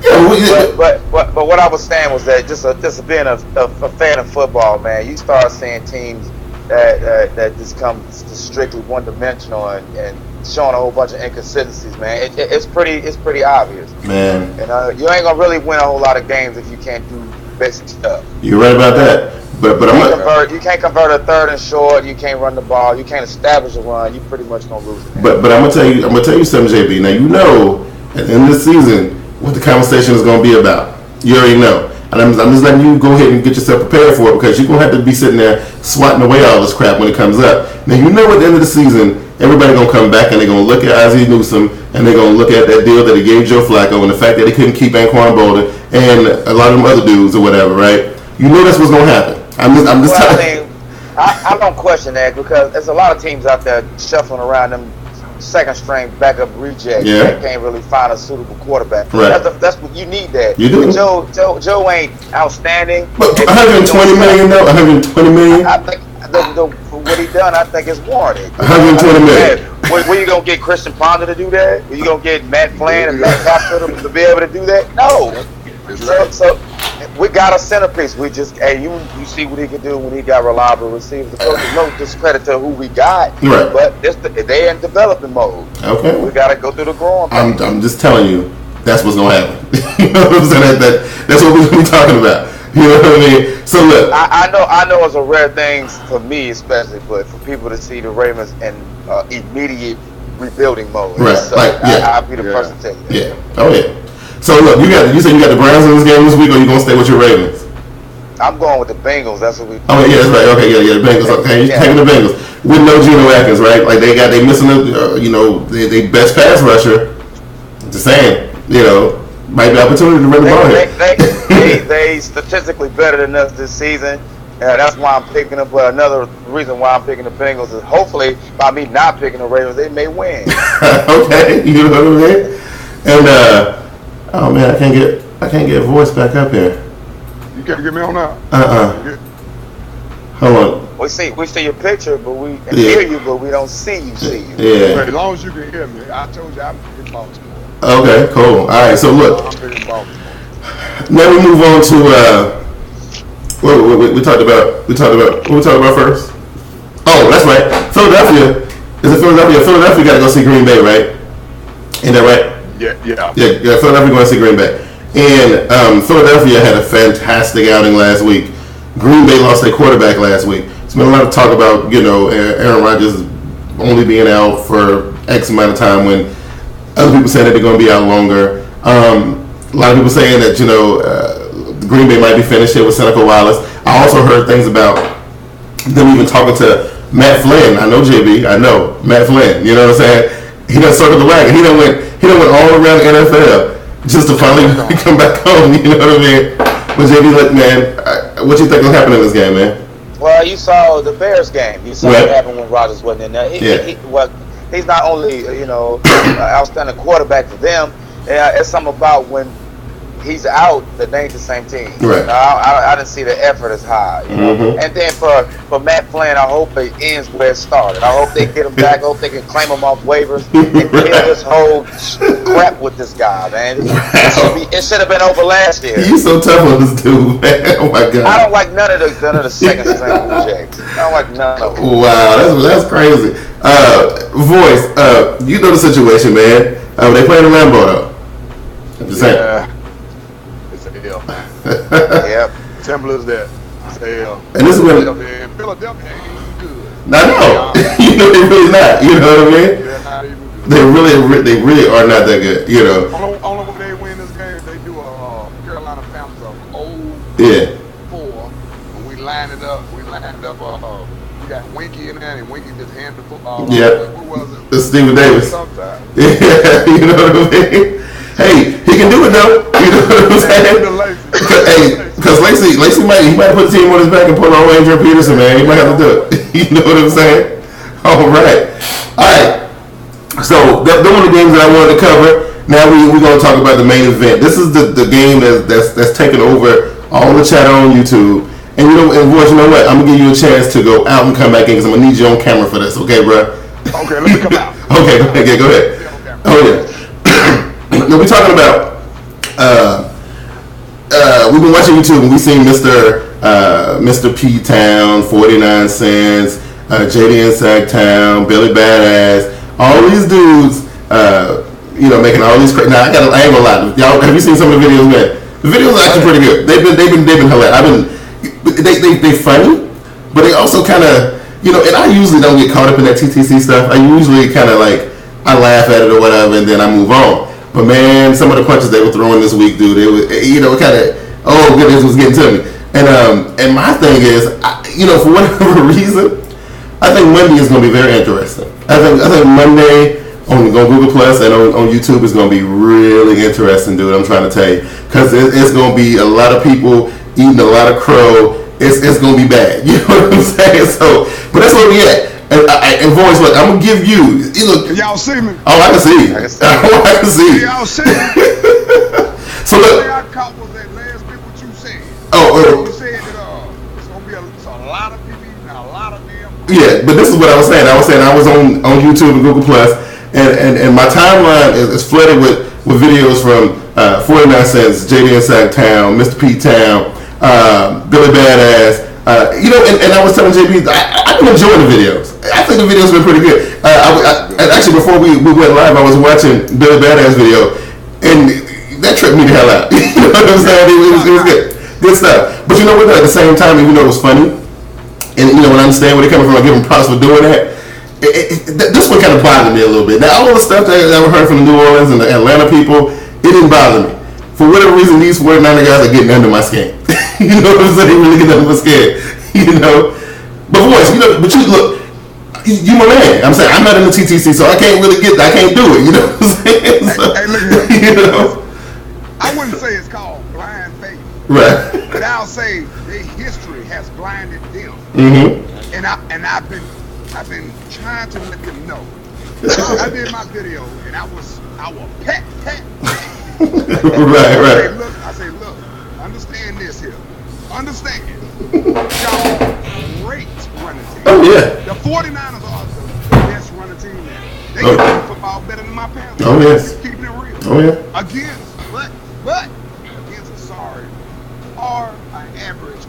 Yeah, but what I was saying was that just being a fan of football, man, you start seeing teams that just come strictly one dimensional and showing a whole bunch of inconsistencies, man. It's pretty obvious, man. And you ain't gonna really win a whole lot of games if you can't do basic stuff. You're right about that. But you can't convert a third and short. You can't run the ball. You can't establish a run. You pretty much gonna lose it. But I'm gonna tell you something, JB. Now at the end of the season what the conversation is gonna be about. You already know. And I'm just letting you go ahead and get yourself prepared for it because you're going to have to be sitting there swatting away all this crap when it comes up. Now, at the end of the season, everybody going to come back and they're going to look at Isaiah Newsom and they're going to look at that deal that he gave Joe Flacco and the fact that he couldn't keep Anquan Bolden and a lot of them other dudes or whatever, right? That's what's going to happen. I'm just telling you. I don't question that because there's a lot of teams out there shuffling around them second string backup rejects that can't really find a suitable quarterback. Right. That's what you need. That you do. Joe ain't outstanding. But 120 million though. 120 million. I think what he done, I think is warranted. 120 million. Where you gonna get Christian Ponder to do that? Where you gonna get Matt Flynn and Matt Castle to be able to do that? No. So we got a centerpiece. We just you see what he can do when he got reliable receivers. There's no discredit to who we got, right? But they're in development mode. Okay, we gotta go through the growing. I'm just telling you, that's what's gonna happen. You know what I'm saying? That's what we're gonna be talking about. You know what I mean? So look, I know it's a rare thing for me, especially, but for people to see the Ravens in immediate rebuilding mode, right? So I'll be the person to tell you that. Yeah. Oh yeah. So look, you said you got the Browns in this game this week, or you gonna stay with your Ravens? I'm going with the Bengals. That's what we. Oh yeah, that's right. Okay, yeah, the Bengals. Okay, you're taking the Bengals with no Geno Atkins, right? Like they missing they best pass rusher. Just saying, might be opportunity to run the ball here. They statistically better than us this season. That's why I'm picking them. But another reason why I'm picking the Bengals is hopefully by me not picking the Ravens, they may win. Okay, you know what I mean? And oh man, I can't get voice back up here. You can't get me on now. Hold on. We see your picture, but we can hear you, but we don't see you. Yeah. But as long as you can hear me, I told you I'm in Baltimore. Okay, cool. All right, so look. I'm in Baltimore. Now we move on to what we talked about. What we talked about first? Oh, that's right. Philadelphia. Is it Philadelphia? Philadelphia got to go see Green Bay, right? Ain't that right? Yeah. Philadelphia going to see Green Bay. And Philadelphia had a fantastic outing last week. Green Bay lost their quarterback last week. There's been a lot of talk about, Aaron Rodgers only being out for X amount of time when other people saying that they're going to be out longer. A lot of people saying that, Green Bay might be finished here with Seneca Wallace. I also heard things about them even talking to Matt Flynn. I know JB. I know Matt Flynn. You know what I'm saying? He done circled the wagon. He done went all around the NFL just to finally come back home. You know what I mean? But JB, look, man, what you think will happen in this game, man? Well, you saw the Bears game. You saw what happened when Rodgers wasn't in there. He's not only an outstanding quarterback for them. It's something about when he's out that they ain't the same team. Right. I didn't see the effort as high. And then for Matt Flynn, I hope it ends where it started. I hope they get him back. I hope they can claim him off waivers and kill this whole crap with this guy, man. It should have been over last year. You so tough on this dude, man. Oh my God. I don't like none of the second string rejects. I don't like none of them. Wow, that's crazy. Voice, you know the situation, man. They playing in Lambeau though. I'm just saying. Yeah. It's a L. Yep. Simple as that. It's a L. And this is when Philadelphia ain't even good. I know. They're really not. You know what I mean? They're not even good. They really are not that good. Only way they win this game, they do a Carolina Panthers of 0-4. When we line it up. We got Winky in there, and Winky just handed the football. Yeah. Who was it? It's Stephen Davis. Sometimes. Yeah, you know what I mean? Hey, he can do it though. You know what I'm saying? Because Lacey might put the team on his back and put on Andrew Peterson, man. He might have to do it. You know what I'm saying? All right. So those are the games that I wanted to cover. Now we're going to talk about the main event. This is the game that's taken over all the chatter on YouTube. And Voice, you know what? I'm gonna give you a chance to go out and come back in because I'm gonna need you on camera for this. Okay, bro? Okay, let me come out. Okay, go ahead. Oh yeah. No, we're talking about. We've been watching YouTube and we've seen Mr. P Town, 49 Cents, JD and Sacktown, Billy Badass, all these dudes, making all these. Now I ain't gonna lie, y'all. Have you seen some of the videos, man? The videos are actually pretty good. They've been hilarious. They funny, but they also kind of, and I usually don't get caught up in that TTC stuff. I usually kind of I laugh at it or whatever, and then I move on. But man, some of the punches they were throwing this week, dude, it was, kind of, oh goodness, it was getting to me. And my thing is, for whatever reason, I think Monday is going to be very interesting. I think Monday on Google Plus and on YouTube is going to be really interesting, dude. I'm trying to tell you, because it's going to be a lot of people eating a lot of crow. It's going to be bad. You know what I'm saying? So, but that's where we at. And Voice, look, I'm going to give you. Look, can y'all see me? Oh, I can see. I can see. Y'all see me? So look. I caught was that last bit what you said. You said that it's going to be a lot of people eating a lot of them. Yeah, but this is what I was saying. I was on YouTube and Google Plus, and my timeline is flooded with videos from 49 Cents, JD and Sacktown, Mr. P Town, Billy Badass, and I was telling JB, I've been enjoying the videos. I think the videos have been pretty good. Actually, before we went live, I was watching Billy Badass video, and that tripped me the hell out. You know what I'm saying? It was good stuff. But you know what? At the same time, even though it was funny, and when I understand where they're coming from, I give them props for doing that. This one kind of bothered me a little bit. Now, all the stuff that we heard from the New Orleans and the Atlanta people, it didn't bother me. For whatever reason, these 49er guys are getting under my skin. You know what I'm saying? They really get under my skin. But Voice, but you look, you my man. I'm saying I'm not in the TTC, so I can't do it. You know what I'm saying? So, hey, look here. I wouldn't say it's called blind faith. Right. But I'll say their history has blinded them. Mm-hmm. And I've been trying to let them know. I did my video and I was pat. Right. I say, look, understand this here. Understand. Y'all great running team. Oh yeah. The 49ers are the best running team now. They can play football better than my Panthers. Oh yes. Keeping it real. Oh yeah. But against a sorry or an average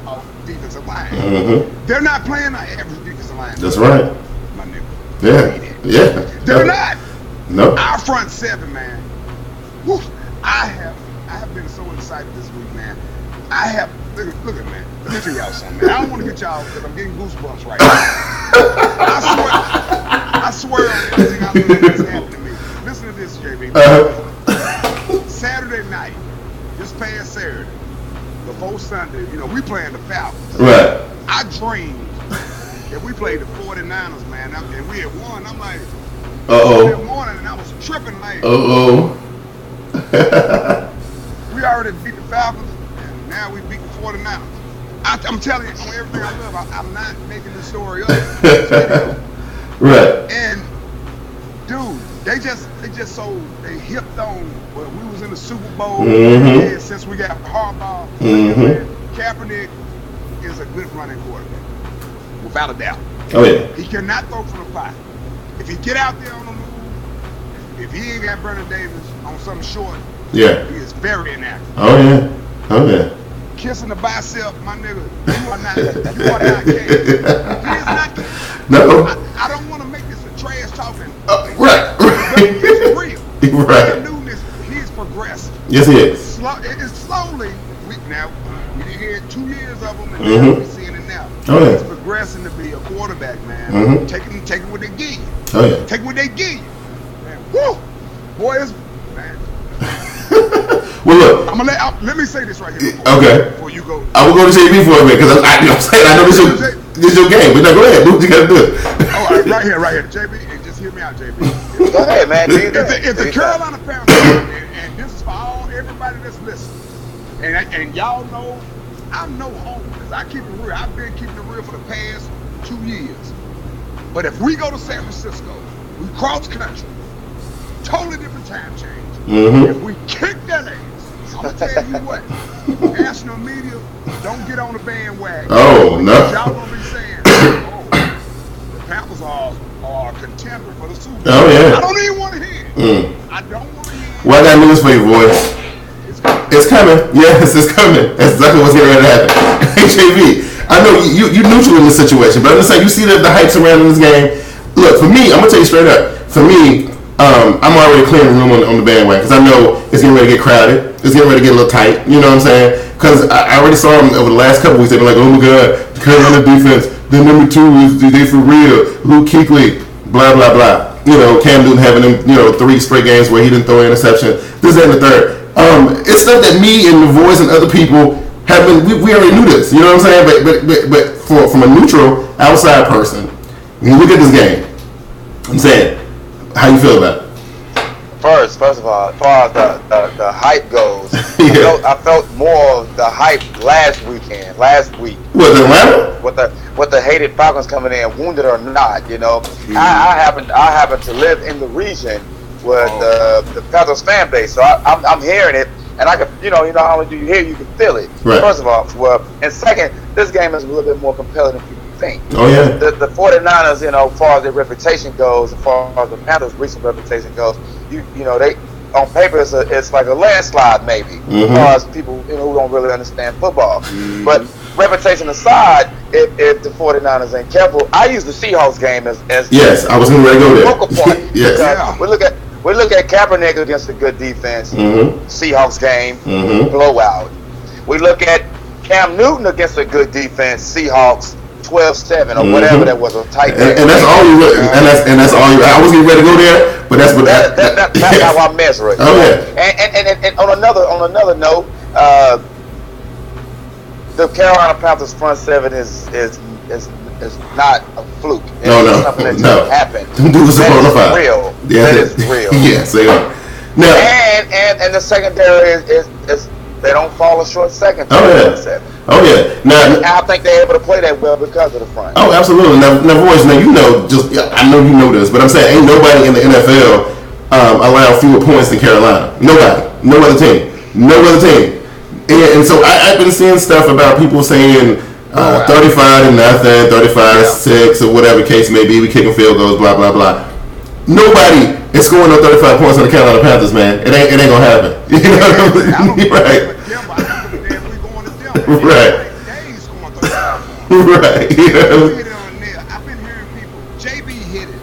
defensive line. Mm-hmm. They're not playing an average defensive line. That's right. My nigga. Yeah. They're not. No. Our front seven, man. Whew, I have been so excited this week, man. Look at man. Let me tell y'all something, man. I don't want to get y'all because I'm getting goosebumps right now. I swear on everything I know that's happened to me. Listen to this, JB. Saturday night, this past Saturday, before Sunday, we playing the Falcons. Right. I dreamed that we played the 49ers, man, and we had won. I'm like, that morning, and I was tripping like, we already beat the Falcons, and now we beat the 49ers. I'm telling you, on everything I love, I'm not making the story up. Right. And dude, they just they hipped on. Well, we was in the Super Bowl and since we got Harbaugh. Kaepernick is a good running quarterback, without a doubt. Oh yeah. He cannot throw from the pocket. If he get out there on the move, if he ain't got Vernon Davis on something short, he is very inactive. Oh yeah. Kissing the bicep, my nigga, you are not K. He is not K. No. I don't want to make this a trash talking. Right. But it's real. Right. He's progressing. Yes, he is. It's slowly. We didn't hear 2 years of him, and now we're seeing it now. Oh yeah. He's progressing to be a quarterback, man. Taking what they give you. Oh yeah. Take what they give you. Man, woo! Boy, it's man. Well, look. Let me say this right here. Before you go. I will go to JB for a minute because I know this is your game. But now go ahead. Do what you got to do. All right, right here, JB, and just hear me out, JB. Go ahead, man. If the Carolina Panthers, and this is for everybody that's listening, and y'all know, I'm no homer because I keep it real. I've been keeping it real for the past 2 years. But if we go to San Francisco, we cross country, totally different time change. Mm-hmm. If we kick that ass, I'm gonna tell you what. National media, don't get on the bandwagon. Oh no! Y'all gonna be saying, "Oh, the Panthers are a contender for the Super Bowl." Oh yeah. I don't even want to hear it. I don't want to hear it. Well, I got news for you, boys. It's coming. Yes, it's coming. That's exactly what's getting ready to happen. HJV, I know you neutral in this situation, but I'm just saying, you see the hype surrounding this game. Look, for me, I'm gonna tell you straight up. For me, I'm already clearing the room on the bandwagon because I know it's getting ready to get crowded. It's getting ready to get a little tight. You know what I'm saying? Because I already saw them over the last couple weeks. They've been like, "Oh my God, the Carolina defense. The number 2 is they for real. Luke Kuechly, blah blah blah." You know, Cam Newton having them, 3 straight games where he didn't throw an interception. This, that, and the third. It's stuff that me and The Voice and other people have been. We already knew this. You know what I'm saying? But from a neutral outside person, when you look at this game, I'm saying, how you feel about it? First of all, as far as the hype goes, Yeah. I felt more of the hype last week. Was it Atlanta? With the hated Falcons coming in, wounded or not, I happen to live in the region with the Panthers fan base, so I'm hearing it, and I can, how when you hear, you can feel it. Right. First of all, and second, this game is a little bit more compelling than people think. Oh yeah. The 49ers, as far as their reputation goes, as far as the Panthers' recent reputation goes, they on paper it's like a landslide maybe, as far as people who don't really understand football. But reputation aside, if the 49ers ain't careful, I use the Seahawks game as yes, I was going to go there. Focal point. Yes. Yeah. We look at Kaepernick against a good defense, Seahawks game, blowout. We look at Cam Newton against a good defense, Seahawks 12-7 or whatever that was, a tight game. And that's all you. And that's all you. I was getting ready to go there, but that's what that's how I measure it. Oh yeah. And on another note, the Carolina Panthers front seven is not a fluke. It's something that just happened. That is real. Yeah, that is real. Yes, they are. Now, and the secondary is they don't fall a short second. Oh yeah. Now I think they're able to play that well because of the front. Oh, absolutely. Now, Voice. Now I know you know this, but I'm saying ain't nobody in the NFL allow fewer points than Carolina. Nobody. No other team. And so I've been seeing stuff about people saying 35-0, 35-6, or whatever case may be. We kicking field goals, blah blah blah. Nobody is scoring no 35 points on the Carolina Panthers, man. It ain't gonna happen. You know what I mean? Right. Right. Right. You hit it on the nail. I've been hearing people. JB hit it.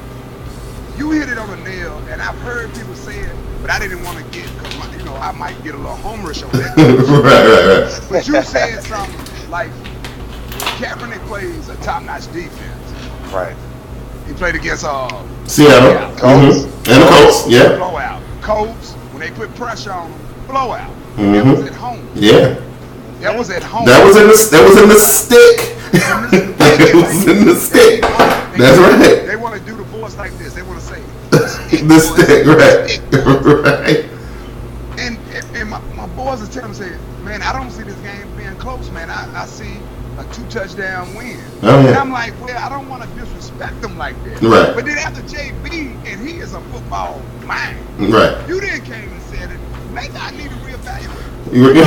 You hit it on the nail, and I've heard people say it, but I didn't want to get because I might get a little homerish on that. Right. But you said something like Kaepernick plays a top-notch defense. Right. He played against Seattle, Colts, and the Colts. Yeah. Blowout. Colts, when they put pressure on them, blowout. That was at home. Yeah. That was at home. That was in the stick. It was in the stick. That's right. They want to do the voice like this. They want to say the stick, right. And my boys are telling me, say, man, I don't see this game being close, man. I see a 2-touchdown win. Oh, yeah. And I'm like, well, I don't want to disrespect them like that. Right. But then after JB, and he is a football mind. Right. You then came and said it. Maybe I need to reevaluate. Yeah.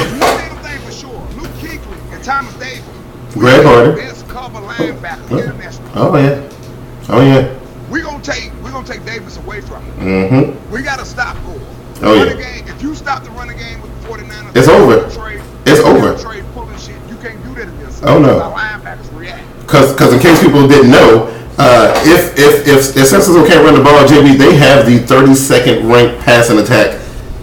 Thing for sure, Luke Kuechly and Thomas Davis. Greg Hardy. Best cover linebacker international. Oh yeah. We're gonna take Davis away from him. We gotta stop Gore. Game, if you stop the running game with the 49ers, it's over. It's over. Trade pulling shit. You can't do that against Oh no. Our linebackers react. Because in case people didn't know, if San Francisco can't run the ball, JB, they have the 32nd ranked passing attack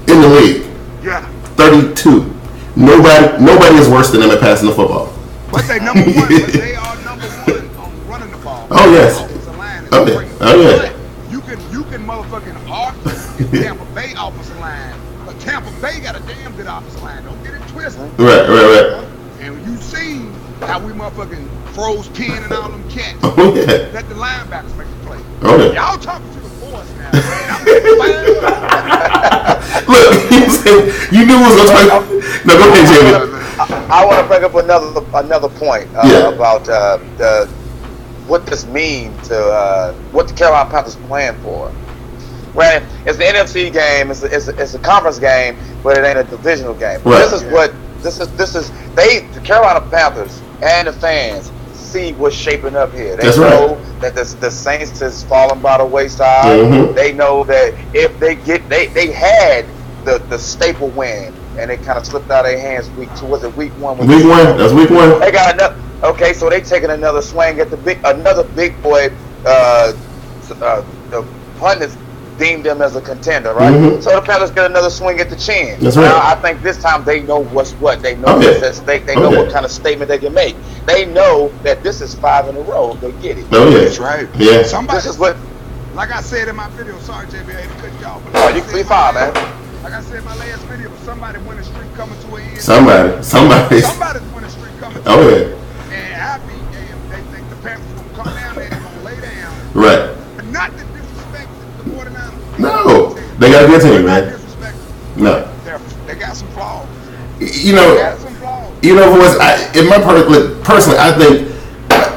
in the league. Yeah. 32. Nobody is worse than them at passing the football. But they number one. But they are number one on running the ball. Oh yes. Oh yeah. But you can motherfucking argue Tampa Bay offensive line, but Tampa Bay got a damn good offensive line. Don't get it twisted. Right. And you see how we motherfucking froze Penn and all them cats. Oh yeah. Let the linebackers make the play. Oh yeah. Y'all talking to the boys now. Look, you knew it was going to talk. No, go ahead, Jamie. I want to bring up another point about what this means to what the Carolina Panthers plan for. Granted, it's the NFC game. It's a conference game, but it ain't a divisional game. Right. This is the Carolina Panthers and the fans see what's shaping up here. They know that the Saints is falling by the wayside. Mm-hmm. They know that if they they had the staple win and they kind of slipped out of their hands week 2. Was it week 1? Week 1. That's week 1. They got another. Okay, so they taking another swing at another big boy. The pundits deemed them as a contender, right? Mm-hmm. So the Panthers get another swing at the chin. That's right. Now, I think this time they know what's what. They know what's at stake. They know what kind of statement they can make. They know that this is 5 in a row. They get it. Oh yeah, that's right. Yeah. Somebody, this is what. Like I said in my video, sorry JB, I had to cut y'all. Oh, you can be fine, man. Like I said in my last video, somebody winning streak coming to an end. Somebody's winning streak coming to an end. Oh yeah. And happy, they think the Panthers gonna come down there and gonna lay down. Right. But not to disrespect the 49ers. No, they got a good team, man. No. They got some flaws. You know, personally, I think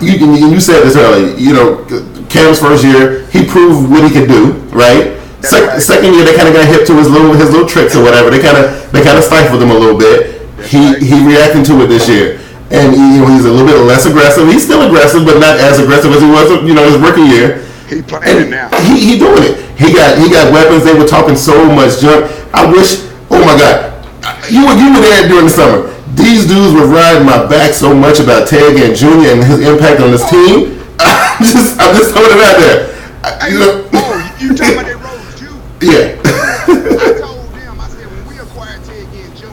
you said this earlier. You know, Cam's first year, he proved what he could do, right? Second year, they kind of got hip to his little tricks or whatever. They kind of stifled him a little bit. He reacted to it this year, and he's a little bit less aggressive. He's still aggressive, but not as aggressive as he was, his rookie year. He playing it now. He doing it. He got weapons. They were talking so much junk. I wish. Oh my God, you were there during the summer. These dudes were riding my back so much about Ted Ginn Jr. and his impact on this team. I'm just throwing it out there. You talking about that Rose Jew? Yeah. I told them, I said, when we acquired Ted Ginn Jr.,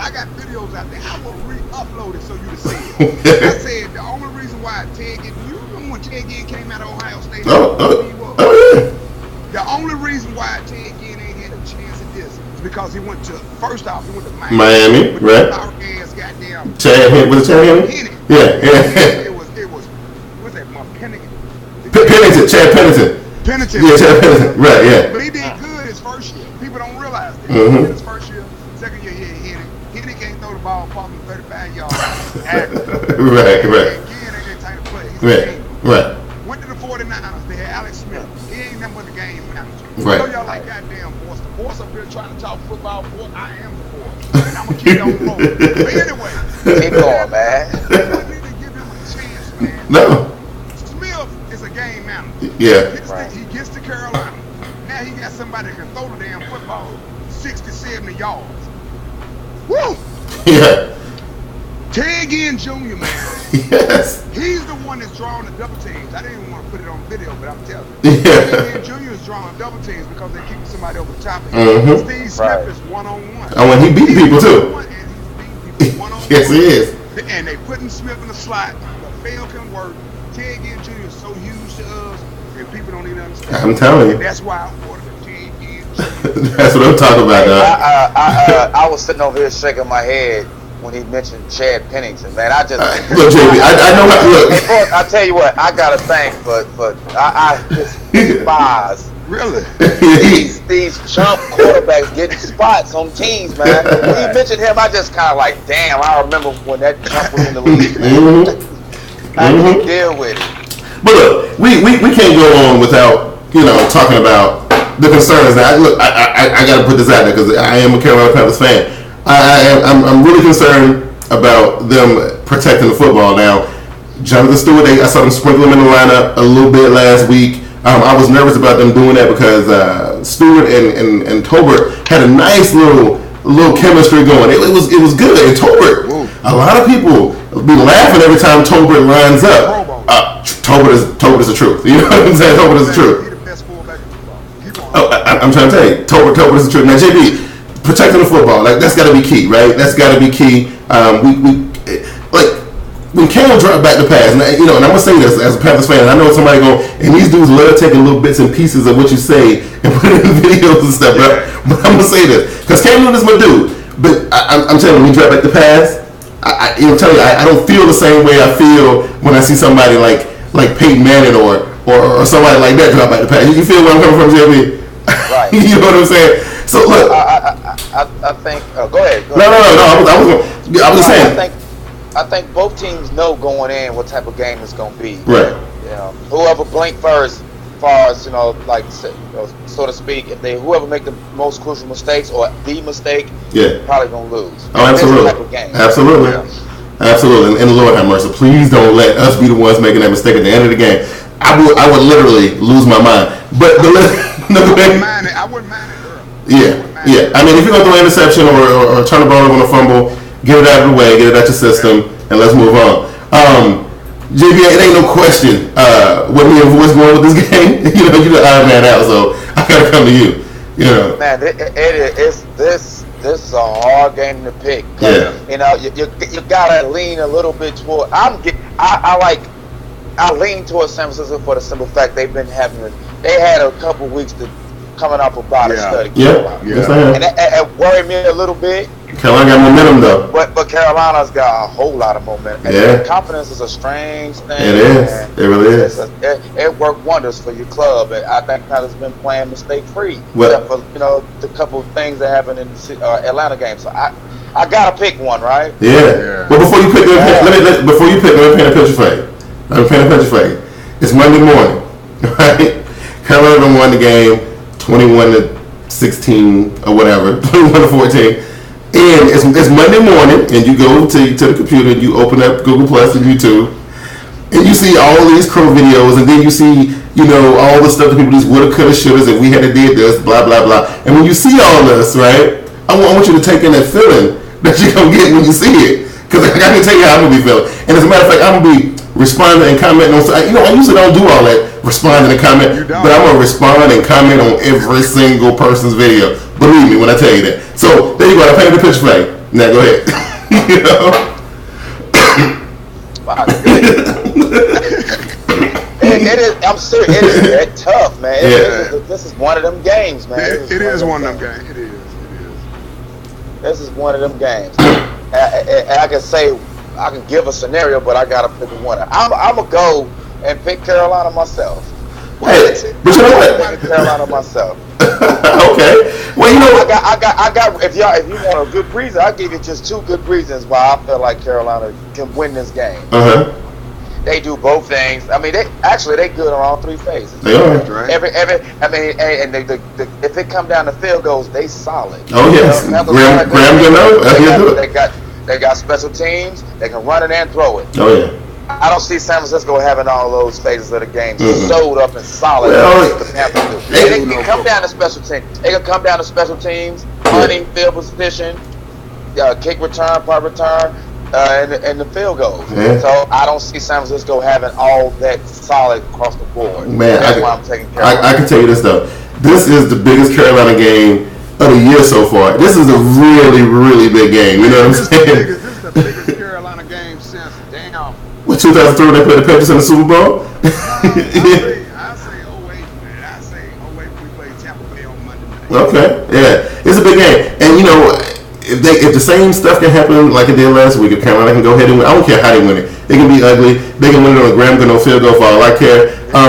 I got videos out there, I will re-upload it so you can see it. I said, the only reason why Ted Ginn, you remember when Ted Ginn came out of Ohio State? Yeah. The only reason why Ted Ginn ain't had a chance at this is because he went to Miami, right? Chad, was it Chad Henry? Yeah. It was what's that, Pennington, Chad Pennington. Yeah, Chad Pennington. Right, yeah. But he did good his first year. People don't realize that. Mm-hmm. He did his first year. Second year, he hit it. Henry can't throw the ball far from 35 yards. Right. Again, ain't that type of play. He's Right. Went to the 49ers. They had Alex Smith. He ain't nothing but the game manager. Right. I know y'all like goddamn Force. The Force up here trying to talk football for. I am the Force. And I'm going to keep on rolling. But anyway. Keep going, man. They wouldn't even give him a chance, man. No. Smith is a game manager. Yeah. He gets to Carolina. Now he got somebody that can throw the damn football 60, 70 yards. Woo! Yeah. Ted Ginn Jr., man. Yes. He's the one that's drawing the double teams. I didn't even want to put it on video, but I'm telling you. Yeah. Ted Ginn Jr. is drawing double teams because they're keeping somebody over the top of him. Mm-hmm. Steve Smith is one-on-one. Oh, and he beat people too. And he's beating people one-on-one. Yes, he is. And they putting Smith in the slot. The fail can work. Ted Ginn Jr. is so huge to us, and people don't even understand. I'm telling you. And that's why I ordered the Ted Ginn Jr. That's what I'm talking about, dog. I was sitting over here shaking my head when he mentioned Chad Pennington, man. I just look, JB, I know how. Look, hey, boy, I tell you what, I gotta thank, but I just despise Really? these chump quarterbacks getting spots on teams, man. When you mentioned him, I just kind of like, damn. I remember when that chump was in the league. I can't deal with it. But look, we can't go on without talking about the concerns. Now, look, I got to put this out there because I am a Carolina Panthers fan. I'm really concerned about them protecting the football now. Jonathan Stewart, I saw them sprinkle him in the lineup a little bit last week. I was nervous about them doing that because Stewart and Tolbert had a nice little chemistry going. It was good. And Tolbert, a lot of people be laughing every time Tolbert lines up. Tolbert is the truth. You know what I'm saying? Tolbert is the truth. I'm trying to tell you, Tolbert is the truth. Now, JB, protecting the football, like that's got to be key, right? That's got to be key. When Cam dropped back the pass, and I'm gonna say this as a Panthers fan, and I know somebody and these dudes love taking little bits and pieces of what you say and putting it in videos and stuff, right? But I'm gonna say this because Cam Newton is my dude. But I'm telling you, when he dropped back the pass, I'm telling you, I don't feel the same way I feel when I see somebody like Peyton Manning or somebody like that drop back the pass. You feel where I'm coming from, JB? Right. You know what I'm saying? So look, I think. Go ahead. No. I was just saying. I think both teams know going in what type of game it's going to be. Right. Whoever blinked first far as like so to speak, if whoever make the most crucial mistakes or the mistake, probably gonna lose. Oh, absolutely, absolutely, absolutely. And Lord have mercy, please don't let us be the ones making that mistake at the end of the game. I would literally lose my mind. But I wouldn't mind it. Yeah. I mean, if you're gonna throw an interception or turn the ball over on a fumble, get it out of the way, get it out your system, and let's move on. JB, it ain't no question what me and Voice going with this game. You the Iron Man out, so I gotta come to you. Man, this is a hard game to pick. Yeah. You gotta lean a little bit toward. I lean towards San Francisco for the simple fact they had a couple weeks to coming off a body study. And that worried me a little bit. Carolina got momentum though. But Carolina's got a whole lot of momentum. And confidence is a strange thing. It is. It really is. It worked wonders for your club, and I think Kyler's been playing mistake free. Well, except for the couple of things that happened in the Atlanta game. So I gotta pick one, right? Yeah. But before you pick, let me paint a picture for you. It's Monday morning, right? Carolina won the game 21-16 or whatever, 21-14. And it's Monday morning, and you go to the computer, and you open up Google Plus and YouTube, and you see all these crow videos, and then you see, all the stuff that people just woulda, coulda, shouldas, if we had did this, blah, blah, blah. And when you see all this, right, I want you to take in that feeling that you're going to get when you see it. Because I can tell you how I'm going to be feeling. And as a matter of fact, I'm going to be responding and commenting on, I usually don't do all that, responding and comment, but I'm going to respond and comment on every single person's video. Believe me when I tell you that. So, there you go. I painted the picture for you. Now, go ahead. It is. I'm serious. It is that tough, man. This is one of them games, man. It is one of them games. It is. This is one of them games. And I can give a scenario, but I gotta pick one. I'm gonna go and pick Carolina myself. Hey, but you know what? Carolina myself. Okay. Well, I got. If you want a good reason, I'll give you just two good reasons why I feel like Carolina can win this game. They do both things. I mean, they good on all three phases. They are. Right. If it come down to field goals, they solid. Oh yes. They got special teams. They can run it and throw it. Oh yeah. I don't see San Francisco having all those phases of the game sewed up and solid. They can come down to special teams. They can come down to special teams, punting, field position, kick return, punt return, and the field goals. So I don't see San Francisco having all that solid across the board. Man, that's why I'm taking Carolina. I can tell you this though. This is the biggest Carolina game of the year so far. This is a really, really big game. You know what I'm saying? This is the biggest Carolina game since What, 2003 when they played the Patriots in the Super Bowl? I say 08, man. I say 08 when we played Tampa Bay on Monday night. Okay, yeah, it's a big game, and if the same stuff can happen like it did last week, if Carolina can go ahead and win, I don't care how they win it. It can be ugly. They can win it on a Graham Gano field goal for all I care. I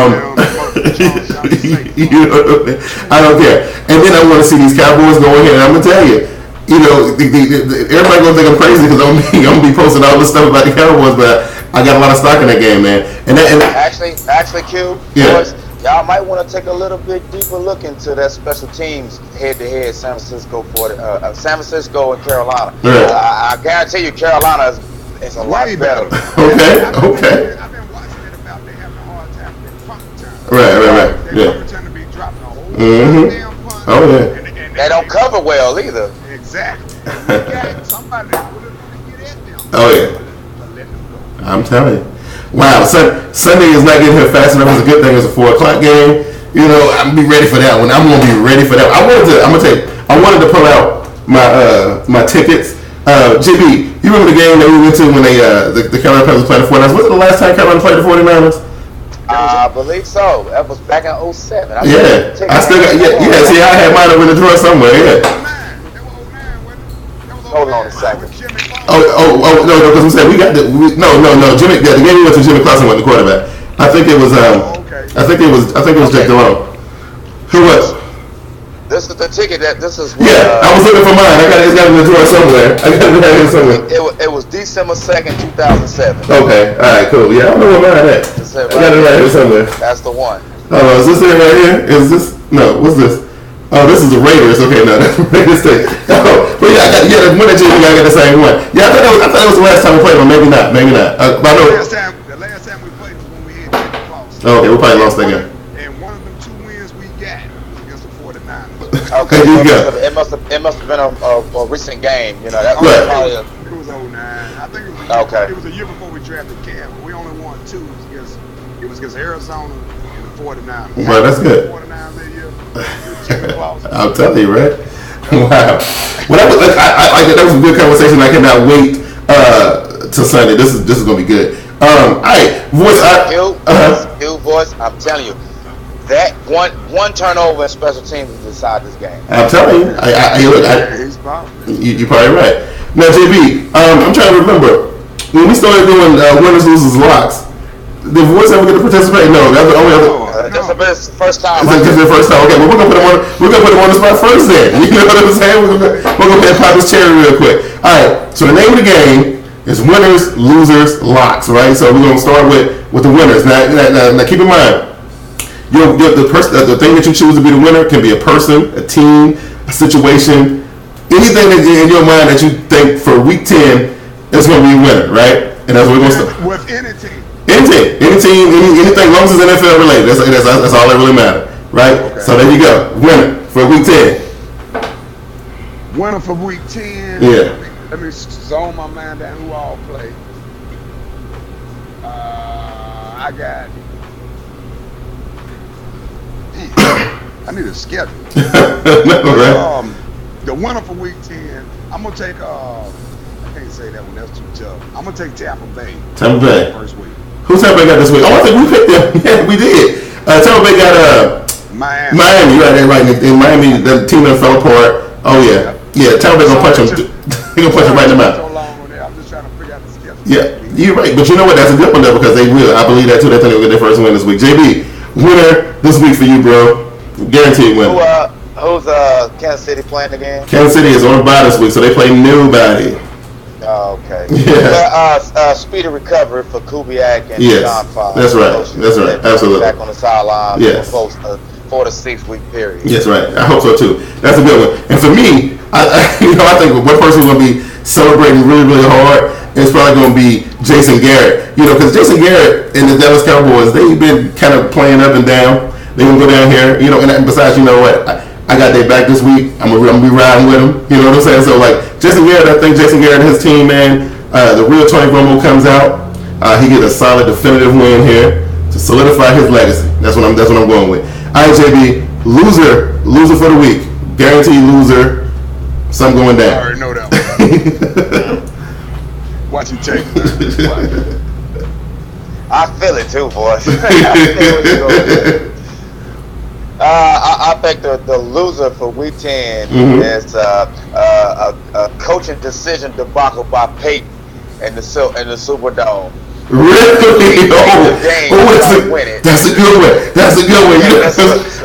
don't care. And then I want to see these Cowboys go ahead, and I'm gonna tell you, everybody gonna think I'm crazy because I'm gonna be posting all this stuff about the Cowboys, but I got a lot of stock in that game, man. And actually, Q, boys, y'all might want to take a little bit deeper look into that special teams head-to-head San Francisco and Carolina. I guarantee you, Carolina is a lot better. Okay. I've been watching it about they having a hard time with punt return. Right. They return to be dropping a whole damn punt. Oh yeah. And they don't cover well either. Exactly. Somebody would have get at them. Oh yeah. I'm telling you. Wow, Sunday is not getting here fast enough. It's a good thing. It's a 4:00 game. I'm gonna be ready for that one. I'm gonna be ready for that. I wanted to pull out my tickets. JB, you remember the game that we went to when the Carolina Panthers played the 49ers? Was it the last time Carolina played the 49ers? I believe so. That was back in 07. I still got. See, I had mine over in the drawer somewhere. Yeah. Hold on a second. No, because I'm saying we got Jimmy. The game we went to, Jimmy Clausen went the quarterback. I think it was I think it was Jack Delhomme. Who was? This is the ticket I was looking for mine. It's got in the drawer somewhere. It was December 2nd, 2007. Okay, all right, cool. Yeah, I don't know where mine at. I got it right here somewhere. That's the one. Oh, is this it right here? Is this no? What's this? Oh, this is the Raiders. Okay, no, that's the Raiders thing. Oh, but yeah, the one that you got the same one. Yeah, I thought it was the last time we played, but maybe not. But I know. The last time we played was when we had Jimmy Claus. Oh, okay, we probably lost that game. And one of them 2 wins we got was against the 49ers. Okay, there you go. It must have been a recent game. You know, that Right. was It was 09. I think Okay. it was a year before we drafted Cam. We only won 2. It was against Arizona and the 49ers. Right, that's good. 49ers that year. Jimmy Claus. I'm telling you, right? Wow. Well, that was a good conversation. I cannot wait till Sunday. This is gonna be good. All right, voice. Voice. I'm telling you, that one turnover in special teams will decide this game. I'm telling you. He's powerful. You're probably right. Now, JB, I'm trying to remember when we started doing winners, losers, locks. Did voice ever get to participate? No, that's the only other. This is the first time. This is the first time. Okay, well, we're gonna put him on the spot first then. You know what I'm saying? We're gonna pay pop his cherry real quick. All right. So the name of the game is winners, losers, locks. Right. So we're gonna start with the winners. Now keep in mind, the thing that you choose to be the winner can be a person, a team, a situation, anything that in your mind that you think for week 10 is gonna be a winner. Right. And that's what we're gonna start with any team. Any team, anything, as long as it's NFL related, that's all that really matters, right? Okay. So there you go, winner for week 10. Winner for week 10. Yeah. Let me zone my mind down who all play. I got. I need a schedule. Right. The winner for week 10. I'm gonna take. I can't say that one. That's too tough. I'm gonna take Tampa Bay. Tampa Bay. First week. Who Tampa Bay got this week? Oh, I think we picked them. Yeah, we did. Tampa Bay got Miami. Miami, right there, right. In Miami, the team that fell apart. Oh yeah, Tampa Bay gonna punch him. They gonna punch him right in the mouth. I'm just trying to figure out the schedule. Yeah, you're right. But you know what? That's a good one though because they will. I believe that too. They think they'll get their first win this week. JB, winner this week for you, bro. Guaranteed winner. Who's Kansas City playing again? Kansas City is on bye this week, so they play nobody. Oh, okay. Yeah. Speedy recovery for Kubiak and John Fox. That's right. That's right. Absolutely. Back on the sideline for a 4 to 6 week period. Yes, right. I hope so too. That's a good one. And for me, I think one person who's going to be celebrating really, really hard is probably going to be Jason Garrett. Because Jason Garrett and the Dallas Cowboys, they've been kind of playing up and down. They're going to go down here. And besides, you know what? I got their back this week. I'm gonna be riding with them. You know what I'm saying? So like Jason Garrett, I think Jason Garrett and his team, man, the real Tony Romo comes out. He gets a solid, definitive win here to solidify his legacy. That's what I'm going with. All right, JB, loser for the week, guaranteed loser. Some going down. I already know that one. Watch you take it. I feel it too, boys. I feel it. I think the loser for week 10 is a coaching decision debacle by Peyton in the Superdome. Really? That's a good one. That's a good one.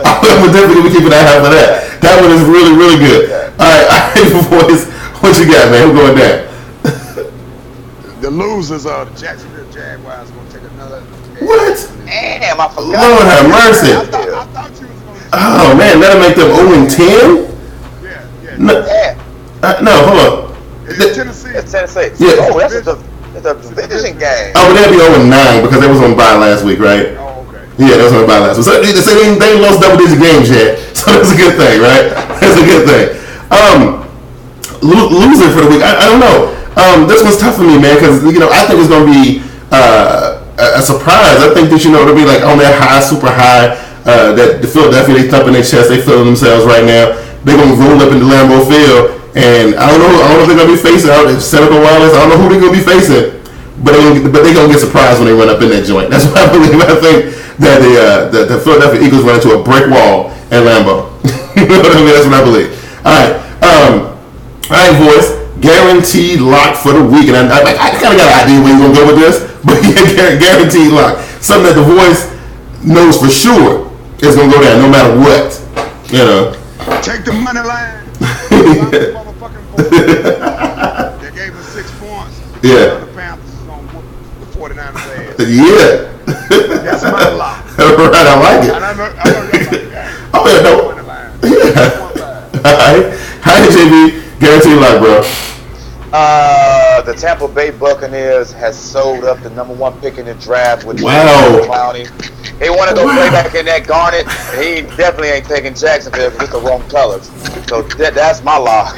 I'm definitely keeping that half of that. That one is really, really good. Yeah. All right, boys, what you got, man? Who's going down? The losers are the Jacksonville Jaguars going to take another. What? Damn, I forgot. Lord have mercy. I thought you was going to. Oh man, that'll make them 0-10. Yeah. No, hold on. It's Tennessee. It's Tennessee. Yeah. Oh, that's a division game. Oh, but they'll be 0-9 because they was on bye last week, right? Oh, okay. Yeah, they was on bye last week. So they ain't lost double-digit games yet. So that's a good thing, right? That's a good thing. Loser for the week. I don't know. This one's tough for me, man, because I think it's gonna be a surprise. I think that they'll be like on that high, super high. That the Philadelphia, they thumping their chest, they feeling themselves right now. They're gonna roll up into Lambeau Field, and I don't know if they're gonna be facing out Seneca Wallace. I don't know who they're gonna be facing, but they're gonna get surprised when they run up in that joint. That's what I believe. I think that the Philadelphia Eagles run into a brick wall at Lambeau. You know what I mean? That's what I believe. All right, boys. Guaranteed lock for the week, and I kind of got an idea where you're gonna go with this, but yeah, guaranteed lock. Something that the voice knows for sure is gonna go down no matter what. Take the money line. They gave us 6 points. Yeah. The Panthers is gonna whoop the 49ers ass. Yeah. That's my lock. All Right, I like it. And I know y'all like that. Oh yeah, no. Yeah. All right, JB, guarantee luck, bro. The Tampa Bay Buccaneers has sold up the #1 pick in the draft with Wow. Clowney. He want to go play back in that Garnet. He definitely ain't taking Jacksonville because it's the wrong colors. So that's my lock.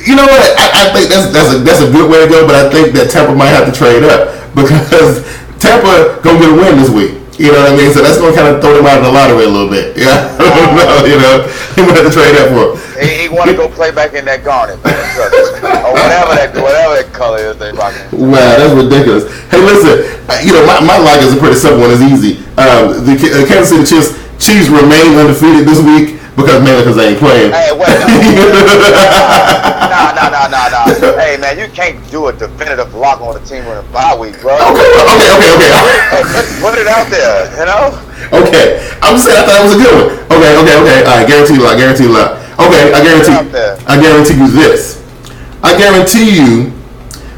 You know what? I think that's a good way to go, but I think that Tampa might have to trade up because Tampa gonna get a win this week. You know what I mean? So that's gonna kind of throw them out of the lottery a little bit. Yeah, I don't know. You know, he might have to trade up for him. He want to go play back in that Garnet, man. Or whatever that color is they rocking. Wow, that's ridiculous. Hey, listen, you know my lock is a pretty simple one. It's easy. The Kansas City Chiefs remain undefeated this week. Because they ain't playing. Hey, wait. Nah. Hey, man, you can't do a definitive lock on a team with a bye week, bro. Okay. Put it out there, you know? Okay. I'm just saying I thought it was a good one. Okay. All right, guarantee luck. Okay, I guarantee you this. I guarantee you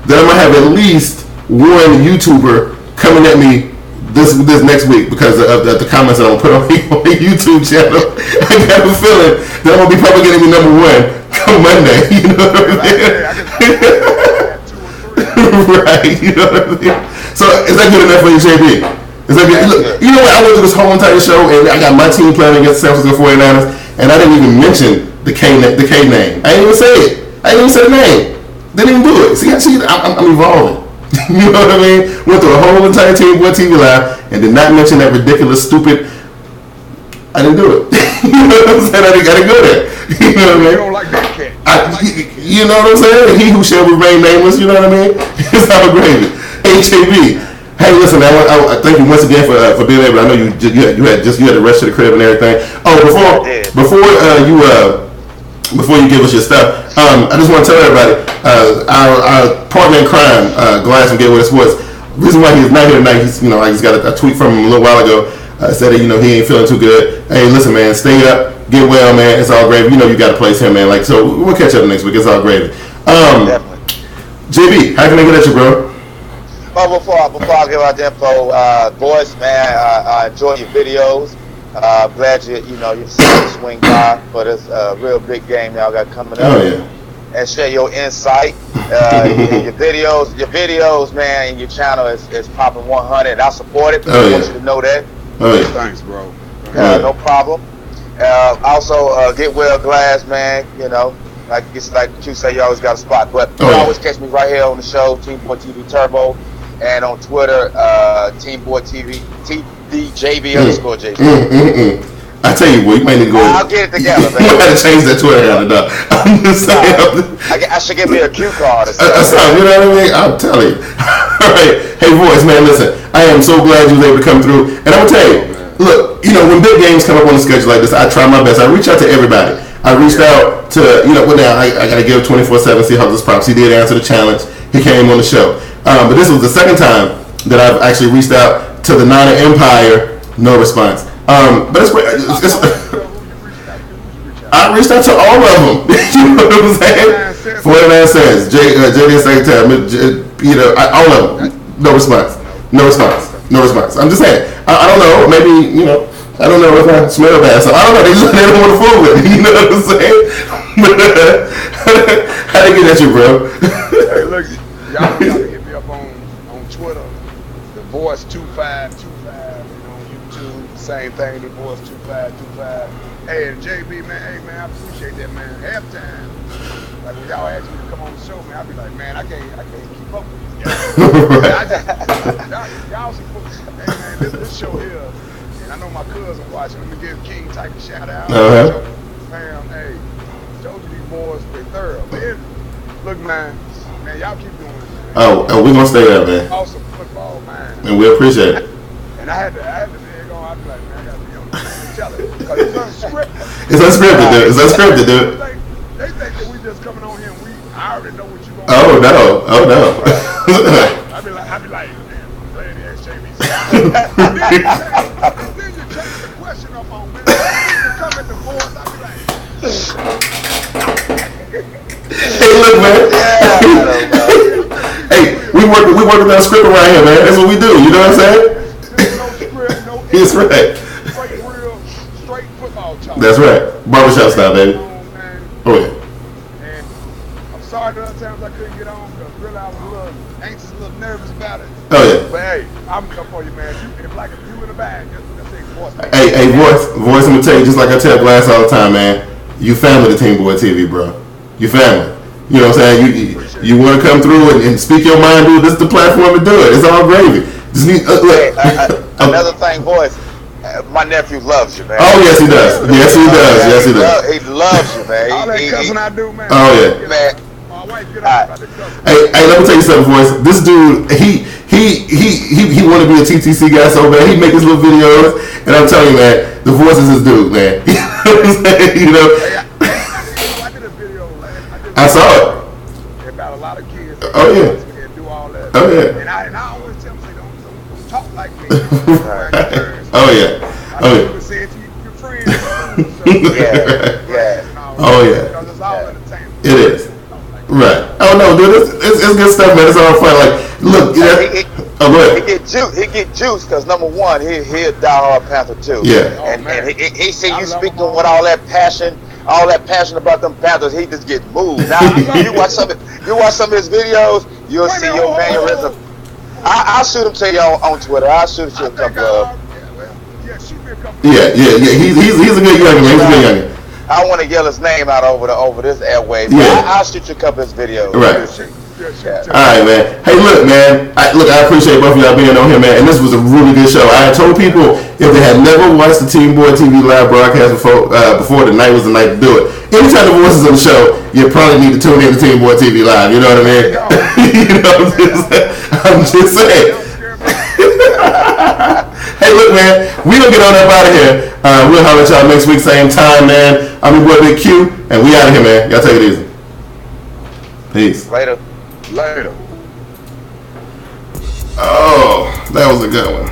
that I'm going to have at least one YouTuber coming at me this next week because of the comments that I'm going to put on the YouTube channel. I got a feeling that I'm going to be probably getting me #1 come Monday. You know what I mean? Right. You know what I mean? So is that good enough for you, JB? Is that good? Look, you know what? I went through this whole entire show and I got my team playing against the San Francisco 49ers and I didn't even mention the K name. I didn't even say it. I didn't even say the name. Didn't even do it. See, I'm evolving. You know what I mean? Went through a whole entire TeamBoydTV live and did not mention that ridiculous, stupid. I didn't do it. You know what I'm saying? I didn't go there. You know what I mean? You don't like that cat. You know what I'm saying? He who shall remain nameless. You know what I mean? It's all gravy. HAB. Hey, listen, man. I thank you once again for being able. I know you had the rest of the crib and everything. Oh, before you give us your stuff, I just want to tell everybody, our partner in crime, Glass from Gateway Sports, the reason why he's not here tonight, I just got a tweet from him a little while ago, said that, he ain't feeling too good. Hey, listen, man, stay up, get well, man, it's all gravy. You got to place him, man. So we'll catch up next week, it's all gravy. Definitely. JB, how can I get at you, bro? Well, before I give out the info, boys, man, I enjoy your videos. Glad you decided to swing by for this real big game y'all got coming up. Oh yeah. And share your insight. Your videos, man, and your channel is popping 100. I support it. I want you to know that. Oh yeah. Thanks, bro. No problem. Also, get well, Glass, man. Like you say, you always got a spot. But you always catch me right here on the show, TeamBoydTV Turbo, and on Twitter, TeamBoydTV, TDJB _ JB. I tell you what, you might need to go. I'll get it together, man. You got to change that Twitter handle. I'm just saying. I should get me a cue card. You know what I mean? I'll tell you. All right. Hey, voice, man, listen. I am so glad you was able to come through. And I'm going to tell you, look, when big games come up on the schedule like this, I try my best. I reach out to everybody. I reached out to, now I got to give 24/7 Seahawks props. He did answer the challenge. He came on the show. But this was the second time that I've actually reached out to the Niner Empire. No response. But I reached out to all of them. You know what I'm saying? 49 cents. JD Secretary. All of them. No response. I'm just saying. I don't know. Maybe, I don't know if I smell bad. So I don't know. They don't want to fool with me. You know what I'm saying? How they get at you, bro? Hey, look. Y'all hit me up on Twitter. TheVoice2525. Same thing, TheVoice2525. Hey, and JB, man, I appreciate that, man. Halftime, like when y'all ask me to come on the show, man, I be like, man, I can't keep up with these guys. Y'all supposed to, hey, man, this show here, and I know my cousin watching. Let me give King Tyke a shout out. Fam, hey, told you these boys, they thorough. Man, look, man, y'all keep doing it, man. Oh, we're gonna stay there, man. Awesome football, man. And we appreciate it. And I had to I'd be like, man, I gotta be on the tell it. Because it's unscripted. It's unscripted, dude. They think that we just coming on here and I already know what you're going to do. Oh, no. I be like, man, I'm glad they asked JB. Then you change the question up on me. You come at the boards, I be like, hey, look, man. Hey, we work with that script around here, man. That's what we do. You know what I'm saying? There's no script, no That's right. Straight real, straight football talk. That's right. Barbershop style, baby. Oh yeah. And I'm sorry the other times I couldn't get on because really I was a little anxious, a little nervous about it. Oh yeah. But hey, I'm up for you, man. If you in the bag, that's voice. Hey, voice. I'm gonna tell you just like I tell Glass all the time, man. You family to Team Boy TV, bro. You family. You know what I'm saying? You want to come through and speak your mind, dude. This is the platform to do it. It's all gravy. Just need, another thing, boys. My nephew loves you, man. Oh yes, he does. Yes, he does. Yes, he does. He loves you, man. All that cussing I do, man. Oh yeah, man. My wife get out about the cussing. Hey, let me tell you something, voice. This dude, he want to be a TTC guy so bad. He make his little videos, and I'm telling you, man, the voice is his dude, man. You know. I did a video. I saw it. About a lot of kids. Oh yeah. And do all that. Oh yeah. And I always tell them, say, don't talk like me. Oh yeah. Oh yeah. Say it to your friends. Yeah. Oh yeah. Because it's all entertainment. It is. Right. Oh no, dude, it's good stuff, man. It's all fun. Like, look, go ahead. He get juice because number one, he a diehard Panther too. Yeah. And he see you speaking with all that passion about them Panthers. He just get moved. Now you watch some of his videos, you'll see your mannerism. I'll shoot him to you on Twitter. I'll shoot it to you a couple of. Yeah. He's a good youngin', man. He's a good youngin'. I don't want to yell his name out over this airwaves. Yeah. I'll shoot you a couple of his videos. Right. All right, man. Hey, look, man. I appreciate both of y'all being on here, man. And this was a really good show. I had told people if they had never watched the Team Boy TV live broadcast before tonight was the night to do it. Anytime the voices on the show, you probably need to tune in to Team Boy TV live. You know what I mean? You know, I'm just saying. Hey, look, man. We gonna get on up out of here. We'll holler at y'all next week, same time, man. I'm your boy Big Q, and we out of here, man. Y'all take it easy. Peace. Later. Oh, that was a good one.